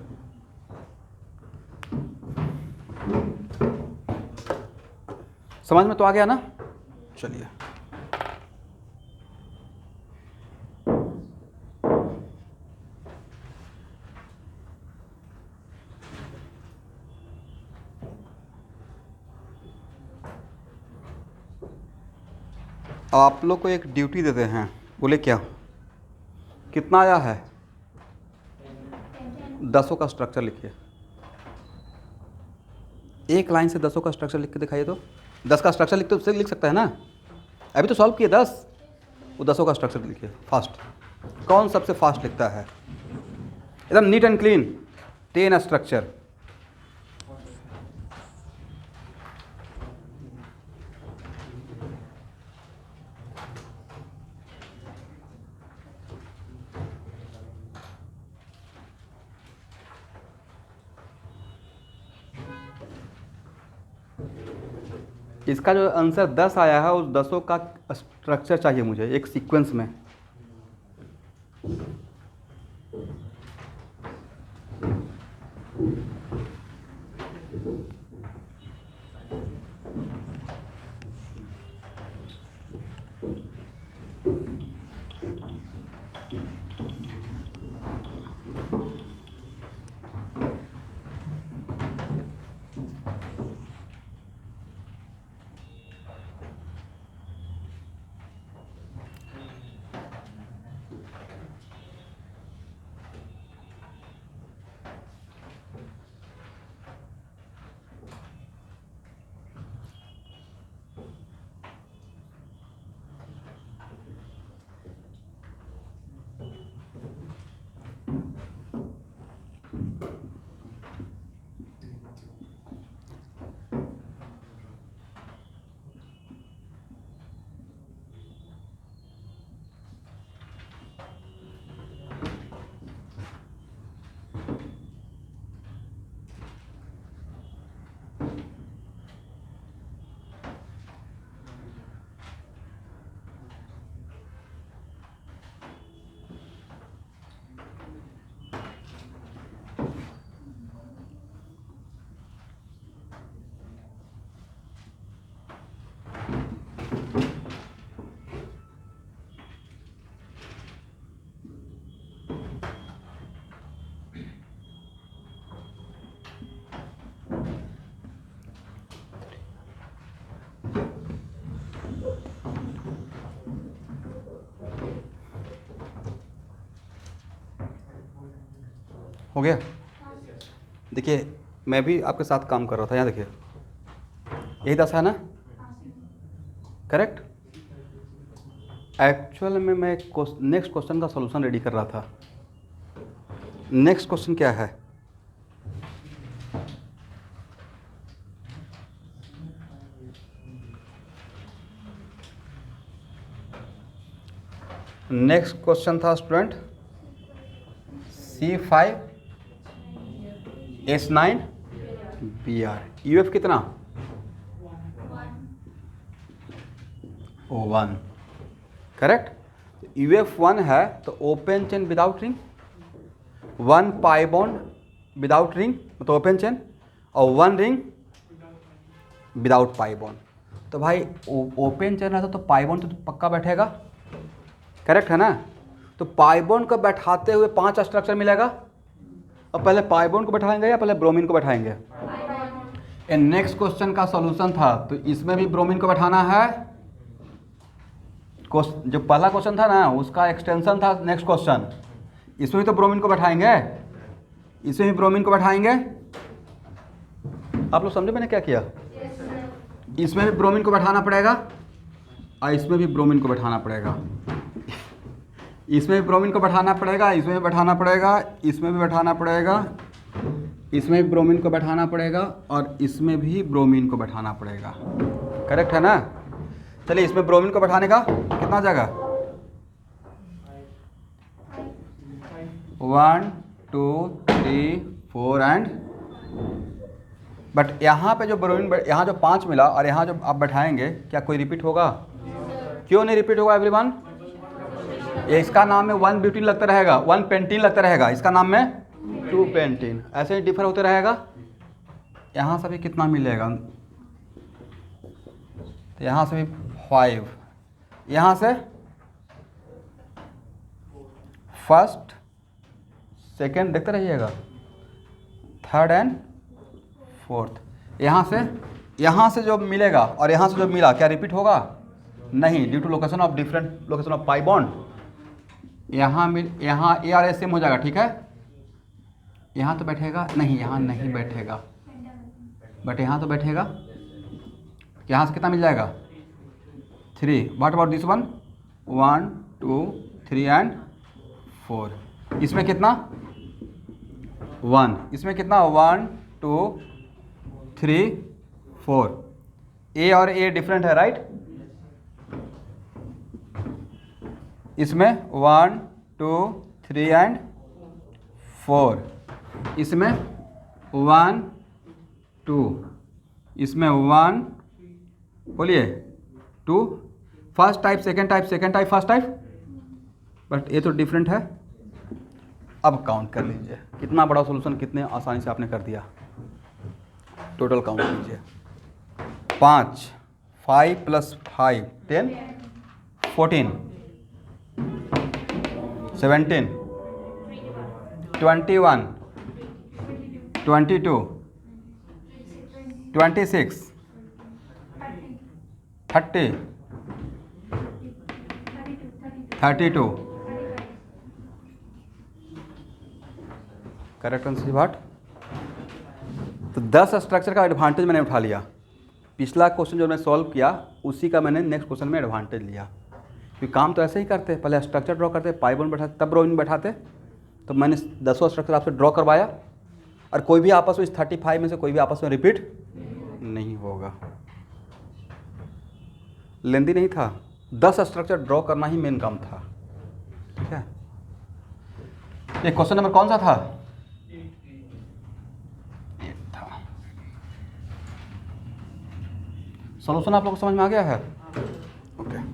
समझ में तो आ गया ना, चलिए। अब आप लोग को एक ड्यूटी देते हैं, बोले क्या, कितना आया है, 10 का स्ट्रक्चर लिखिए। एक लाइन से 10 का स्ट्रक्चर लिख के दिखाइए तो। 10 का स्ट्रक्चर लिख तो लिख सकता है ना, अभी तो सॉल्व किए 10, वो 10 का स्ट्रक्चर लिखिए फास्ट। कौन सबसे फास्ट लिखता है, एकदम नीट एंड क्लीन 10 स्ट्रक्चर। इसका जो आंसर 10 आया है, उस 10 का स्ट्रक्चर चाहिए मुझे एक सीक्वेंस में। हो गया। देखिए मैं भी आपके साथ काम कर रहा था, यहाँ देखिए यही 10 है ना, करेक्ट। एक्चुअल में मैं नेक्स्ट क्वेश्चन का सॉल्यूशन रेडी कर रहा था। नेक्स्ट क्वेश्चन क्या है, नेक्स्ट क्वेश्चन था student C5 S9 BR, UF कितना, 1, करेक्ट। UF 1 है तो open chain without ring, 1 pi bond without ring तो ओपन चेन, और 1 रिंग विदाउट पाई बॉन्ड। तो भाई ओपन चेन रहता तो पाई बॉन्ड तो पक्का बैठेगा, करेक्ट है ना। तो पाई बॉन्ड को बैठाते हुए 5 स्ट्रक्चर मिलेगा। अब पहले पाई बॉन्ड को बैठाएंगे या पहले ब्रोमीन को बैठाएंगे। नेक्स्ट क्वेश्चन का सॉल्यूशन था तो इसमें भी ब्रोमीन को बैठाना है। जो पहला क्वेश्चन था ना उसका एक्सटेंशन था नेक्स्ट क्वेश्चन, इसमें भी तो ब्रोमीन को बैठाएंगे, इसमें भी ब्रोमीन को बैठाएंगे। आप लोग समझे मैंने क्या किया, इसमें भी ब्रोमीन को बैठाना पड़ेगा और इसमें भी ब्रोमीन को बैठाना पड़ेगा, इसमें भी ब्रोमीन को बैठाना पड़ेगा, इसमें भी बैठाना पड़ेगा, इसमें भी बैठाना पड़ेगा, इसमें भी ब्रोमीन को बैठाना पड़ेगा और इसमें भी ब्रोमीन को बैठाना पड़ेगा, करेक्ट है ना। चलिए इसमें ब्रोमीन को बैठाने का कितना जगह, 1 2 3 4 एंड, बट यहाँ पे जो ब्रोमीन, यहाँ जो 5 मिला और यहाँ जो आप बैठाएंगे क्या कोई रिपीट होगा, क्यों नहीं रिपीट होगा एवरीवन। इसका नाम में 1 ब्यूटीन लगता रहेगा, 1 पेंटीन लगता रहेगा, इसका नाम में 2 पेंटीन, ऐसे ही डिफर होते रहेगा। यहाँ से भी कितना मिलेगा, तो यहाँ से भी 5, यहाँ से फर्स्ट सेकेंड देखते रहिएगा, थर्ड एंड फोर्थ, यहाँ से जो मिलेगा और यहाँ से जो मिला क्या रिपीट होगा, नहीं, due to location of different location of pi bond. यहाँ ए और ए सेम हो जाएगा, ठीक है। यहाँ तो बैठेगा नहीं, यहाँ नहीं बैठेगा, बट यहाँ तो बैठेगा। यहाँ से कितना मिल जाएगा 3। What about this one 1 2 3 and 4। इसमें कितना 1, इसमें कितना 1 2 3 4। ए और ए डिफरेंट है, राइट। इसमें 1 2 3 एंड 4। इसमें 1 2, इसमें 1 बोलिए 2। First type second type, second type first type, but ये तो डिफरेंट है। अब काउंट कर लीजिए कितना बड़ा सॉल्यूशन कितने आसानी से आपने कर दिया। टोटल काउंट कीजिए 5 5 + 5 10 14 17 21 22 26 30 32। Correct answer what. तो 10 स्ट्रक्चर का एडवांटेज मैंने उठा लिया। पिछला क्वेश्चन जो मैं सॉल्व किया उसी का मैंने नेक्स्ट क्वेश्चन में एडवांटेज लिया, क्योंकि काम तो ऐसे ही करते, पहले स्ट्रक्चर ड्रॉ करते, पाई बॉन्ड बैठाते, तब ब्रोमीन बैठाते। तो मैंने 10 स्ट्रक्चर आपसे ड्रॉ करवाया, और कोई भी आपस में इस 35 में से कोई भी आपस में रिपीट नहीं होगा। लेंदी नहीं था, 10 स्ट्रक्चर ड्रॉ करना ही मेन काम था, ठीक है। ये क्वेश्चन नंबर कौन सा था, 8 था। सॉल्यूशन आप लोगों को समझ में आ गया है, ओके।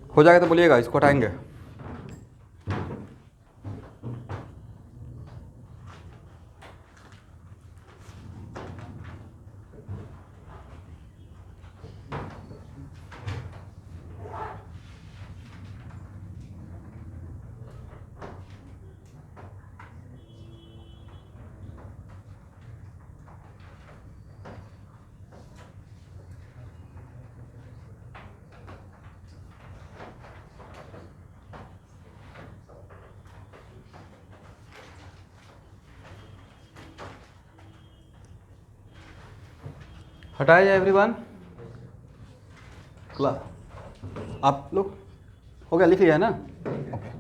हो जाएगा तो बोलिएगा, इसको हटाएंगे। हटाया जाए एवरीवन। आप लोग हो गया, लिख लिया है ना, ओके।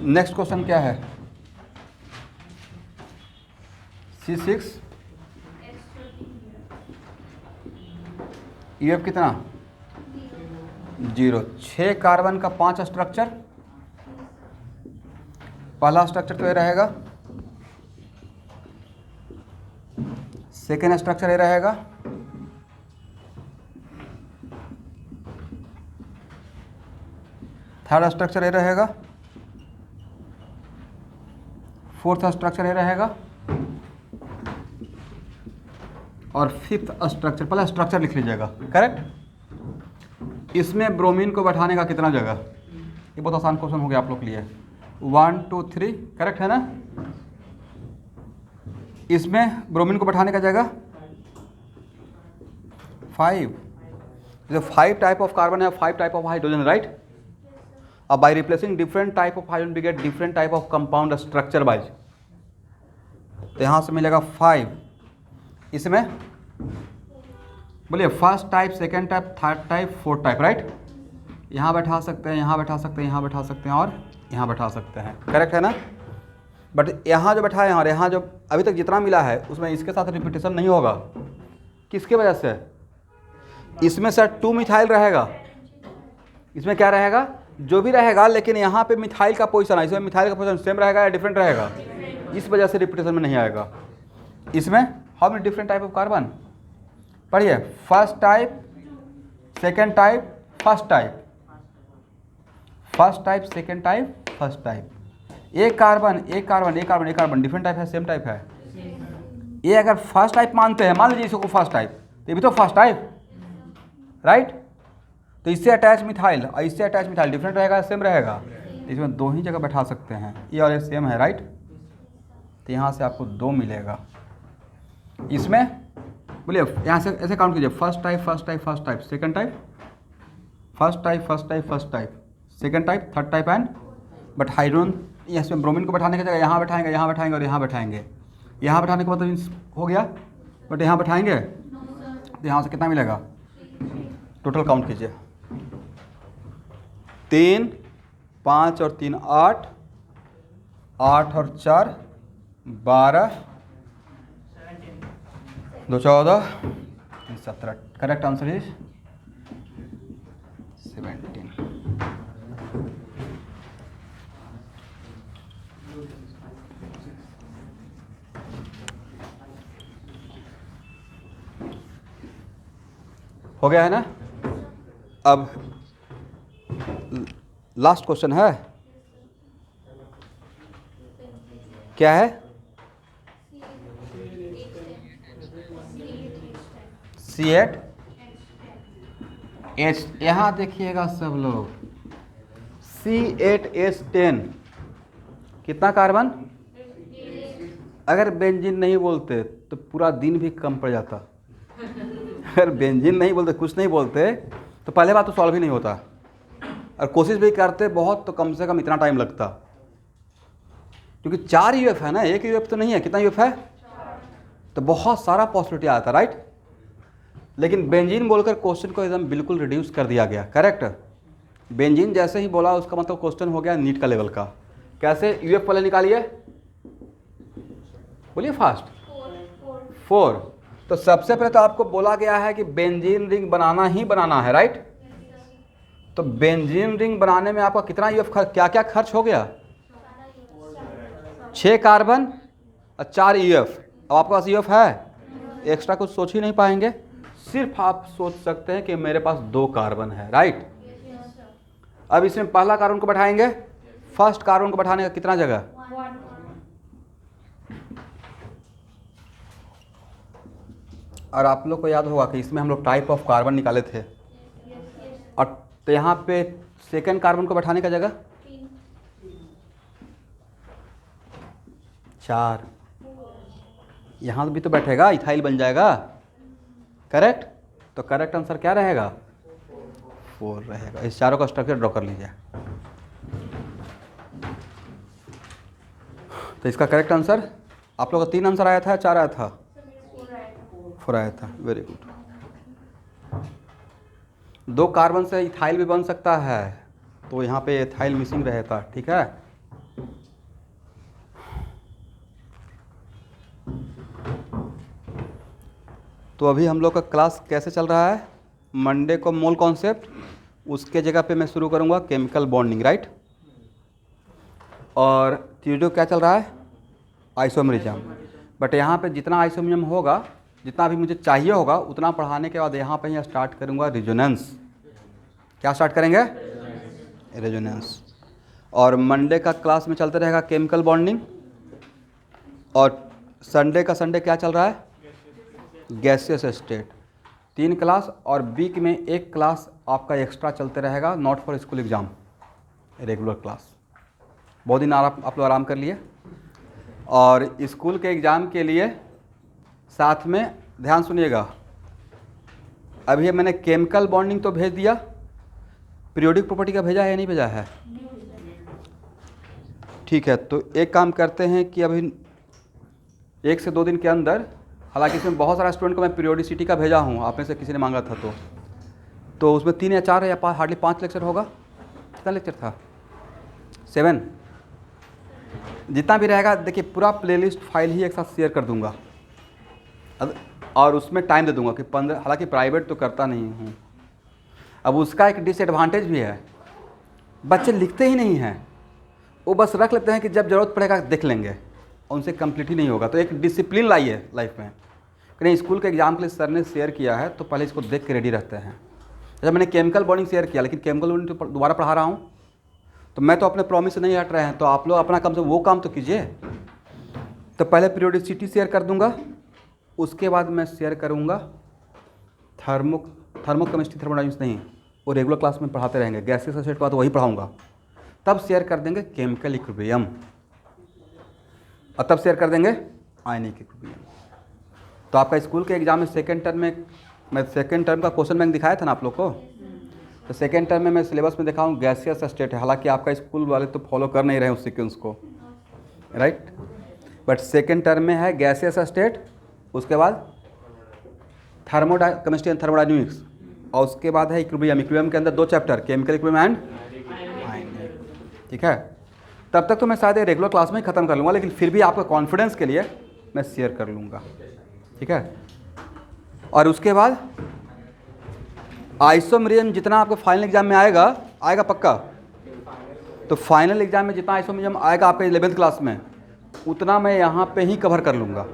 नेक्स्ट क्वेश्चन क्या है, C6 EF कितना 0। 6 कार्बन का 5 स्ट्रक्चर। पहला स्ट्रक्चर तो ये रहेगा, सेकेंड स्ट्रक्चर ये रहेगा, थर्ड स्ट्रक्चर ये रहेगा, फोर्थ स्ट्रक्चर ये रहेगा, और फिफ्थ स्ट्रक्चर। पहले स्ट्रक्चर लिख लीजिएगा, करेक्ट। इसमें ब्रोमीन को बैठाने का कितना जगह, ये बहुत आसान क्वेश्चन हो गया आप लोग के लिए। 1 2 3, करेक्ट है ना। इसमें ब्रोमीन को बैठाने का जगह 5। जो 5 टाइप ऑफ कार्बन है, 5 टाइप ऑफ हाइड्रोजन, राइट। अब by replacing different type of hydrogen we get different type of compound structure wise. तो यहाँ से मिलेगा 5। इसमें बोलिए first type, second type, third type, fourth type, right. यहाँ बैठा सकते हैं, यहाँ बैठा सकते हैं, यहाँ बैठा सकते हैं, और यहाँ बैठा सकते हैं, करेक्ट है ना। बट यहाँ जो बैठा है और यहाँ जो अभी तक जितना मिला है उसमें इसके साथ रिपीटेशन नहीं होगा। किसके वजह से? इसमें सर 2 मिथाइल रहेगा, इसमें क्या रहेगा? जो भी रहेगा, लेकिन यहाँ पे मिथाइल का पोजीशन है, इसमें मिथाइल का पोजीशन सेम रहेगा या डिफरेंट रहेगा? इस वजह से रिपीटेशन में नहीं आएगा। इसमें how many different type of carbon? पढ़िए, first type, second type, first type, first type, second type, first type. एक कार्बन एक कार्बन एक कार्बन एक कार्बन डिफरेंट टाइप है, सेम टाइप है? ये अगर फर्स्ट टाइप मानते हैं, मान लीजिए इसको फर्स्ट टाइप, तो ये भी तो फर्स्ट टाइप, राइट? तो इससे अटैच मिथाइल और इससे अटैच मिथाइल डिफरेंट रहेगा, सेम रहेगा? इसमें 2 ही जगह बैठा सकते हैं, ये और ये सेम है, राइट? तो यहाँ से आपको 2 मिलेगा। इसमें बोलिए, यहाँ से ऐसे काउंट कीजिए, first type first type first type, second type first type first type first type, second type, third type and, but hydrogen इसमें ब्रोमीन को बैठाने की जगह यहाँ बैठाएंगे, यहाँ बैठाएंगे और यहाँ बैठाएंगे। यहाँ बैठाने का मतलब हो गया, बट यहाँ बैठाएंगे तो यहाँ से कितना मिलेगा? टोटल काउंट कीजिए, 3, 5 और 3 8, 8 और 4 12, 2 14, 17। Correct answer is 17। हो गया है ना? अब लास्ट क्वेश्चन है, क्या है? C8H। यहाँ देखिएगा सब लोग, C8H10 कितना कार्बन? अगर बेंजीन नहीं बोलते तो पूरा दिन भी कम पड़ जाता। अगर बेंजीन नहीं बोलते, कुछ नहीं बोलते, तो पहले बात तो सॉल्व ही नहीं होता, और कोशिश भी करते बहुत तो कम से कम इतना टाइम लगता, क्योंकि 4 यूएफ है ना, एक यूएफ तो नहीं है। कितना यूएफ है? तो बहुत सारा पॉसिबिलिटी आता, राइट? लेकिन बेंजीन बोलकर क्वेश्चन को एकदम बिल्कुल रिड्यूस कर दिया गया। करेक्ट? बेंजीन जैसे ही बोला उसका मतलब क्वेश्चन हो गया नीट का लेवल का। कैसे? यूएफ पहले निकालिए, बोलिए फास्ट। 4। तो सबसे पहले तो आपको बोला गया है कि बेंजीन रिंग बनाना ही बनाना है, राइट? तो बेंजीन रिंग बनाने में आपका कितना यूएफ क्या क्या खर्च हो गया? 6 कार्बन और 4 यूएफ। अब आपके पास यूएफ है, एक्स्ट्रा कुछ सोच ही नहीं पाएंगे, सिर्फ आप सोच सकते हैं कि मेरे पास 2 कार्बन है, राइट? अब इसमें पहला कार्बन को बैठाएंगे, फर्स्ट कार्बन को बैठाने का कितना जगह? 1। और आप लोग को याद होगा कि इसमें हम लोग टाइप ऑफ कार्बन निकाले थे, और तो यहाँ पे सेकंड कार्बन को बैठाने का जगह 4। यहाँ भी तो बैठेगा, इथाइल बन जाएगा। करेक्ट? तो करेक्ट आंसर क्या रहेगा? 4 रहेगा। इस चारों का स्ट्रक्चर ड्रॉ कर लीजिए। तो इसका करेक्ट आंसर आप लोग का 3 आंसर आया था, 4 आया था? 4 आया था। Very good. 2 कार्बन से इथाइल भी बन सकता है, तो यहाँ पे इथाइल मिसिंग रहता। ठीक है? तो अभी हम लोग का क्लास कैसे चल रहा है? मंडे को मोल कॉन्सेप्ट, उसके जगह पे मैं शुरू करूँगा केमिकल बॉन्डिंग, राइट? और ट्यूसडे क्या चल रहा है? आइसोमरिज्म। बट यहाँ पे जितना आइसोमरिज्म होगा, जितना भी मुझे चाहिए होगा, उतना पढ़ाने के बाद यहाँ पे ही स्टार्ट करूँगा रेजोनेंस। क्या स्टार्ट करेंगे? रेजोनेंस। और मंडे का क्लास में चलते रहेगा केमिकल बॉन्डिंग, और संडे का संडे क्या चल रहा है? Gaseous state. 3 क्लास, और वीक में 1 क्लास आपका एक्स्ट्रा चलते रहेगा, not for school exam, regular class. बहुत दिन आप लोग आराम कर लिए, और स्कूल के एग्ज़ाम के लिए साथ में ध्यान सुनिएगा। अभी मैंने केमिकल बॉन्डिंग तो भेज दिया, पीरियोडिक प्रॉपर्टी का भेजा है या नहीं भेजा है? ठीक है, तो एक काम करते हैं कि अभी 1 से 2 दिन के अंदर, हालांकि इसमें बहुत सारा स्टूडेंट को मैं पीरियोडिसिटी का भेजा हूँ, आप में से किसी ने मांगा था, तो उसमें 3 या 4 या हार्डली 5 लेक्चर होगा। कितना लेक्चर था? 7। जितना भी रहेगा देखिए पूरा प्लेलिस्ट फाइल ही एक साथ शेयर कर दूंगा और उसमें टाइम दे दूंगा कि 15, हालांकि प्राइवेट तो करता नहीं हूँ। अब उसका एक डिसएडवांटेज भी है, बच्चे लिखते ही नहीं हैं, वो बस रख लेते हैं कि जब ज़रूरत पड़ेगा देख लेंगे, और उनसे कंप्लीट ही नहीं होगा। तो एक डिसिप्लिन लाइए लाइफ में। कहीं स्कूल के एग्जाम के लिए सर ने शेयर किया है तो पहले इसको देख के रेडी रहते हैं। जब मैंने केमिकल बॉन्डिंग शेयर किया, लेकिन केमिकल बॉन्डिंग तो दोबारा पढ़ा रहा हूँ, तो मैं तो अपने प्रॉमिस से नहीं हट रहे हैं, तो आप लोग अपना कम से वो काम तो कीजिए। तो पहले पीरियोडिसिटी शेयर कर दूंगा, उसके बाद मैं शेयर करूंगा थर्मोकेमिस्ट्री, थर्मोडायनेमिक्स नहीं, वो रेगुलर क्लास में पढ़ाते रहेंगे। गैसेस स्टेट का तो वही पढ़ाऊंगा। तब शेयर कर देंगे केमिकल इक्विलिब्रियम, और तब शेयर कर देंगे आयनिक इक्विलिब्रियम। तो आपका स्कूल के एग्जाम में सेकेंड टर्म में, मैं सेकेंड टर्म का क्वेश्चन बैंक दिखाया था ना आप लोग को, तो सेकेंड टर्म में मैं सिलेबस में दिखाऊँ गैसियस स्टेट है। हालांकि आपका स्कूल वाले तो फॉलो कर नहीं रहे हैं उस सीक्वेंस को, राइट, बट सेकेंड टर्म में है गैसियस स्टेट, उसके बाद थर्मोकेमिस्ट्री एंड थर्मोडायनेमिक्स, और उसके बाद है इक्विलिब्रियम। इक्विलिब्रियम के अंदर 2 चैप्टर, केमिकल इक्विलिब्रियम एंड आयनिक, ठीक है। तब तक तो मैं शायद रेगुलर क्लास में ही ख़त्म कर लूँगा, लेकिन फिर भी आपका कॉन्फिडेंस के लिए मैं शेयर कर लूँगा, ठीक है। और उसके बाद आइसोमेरिज्म जितना आपको फाइनल एग्जाम में आएगा पक्का, तो फाइनल एग्जाम में जितना आइसोमेरिज्म आएगा आपका 11th क्लास में, उतना मैं यहाँ पे ही कवर कर लूँगा।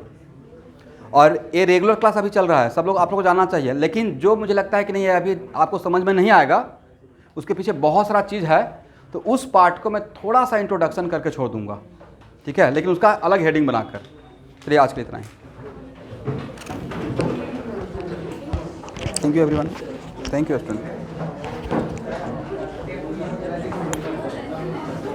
और ये रेगुलर क्लास अभी चल रहा है, सब लोग आप लोग को जानना चाहिए, लेकिन जो मुझे लगता है कि नहीं है अभी आपको समझ में नहीं आएगा, उसके पीछे बहुत सारा चीज़ है, तो उस पार्ट को मैं थोड़ा सा इंट्रोडक्शन करके छोड़ दूँगा, ठीक है, लेकिन उसका अलग हेडिंग बनाकर। चलिए आज के लिए इतना ही। Thank you everyone, thank you student.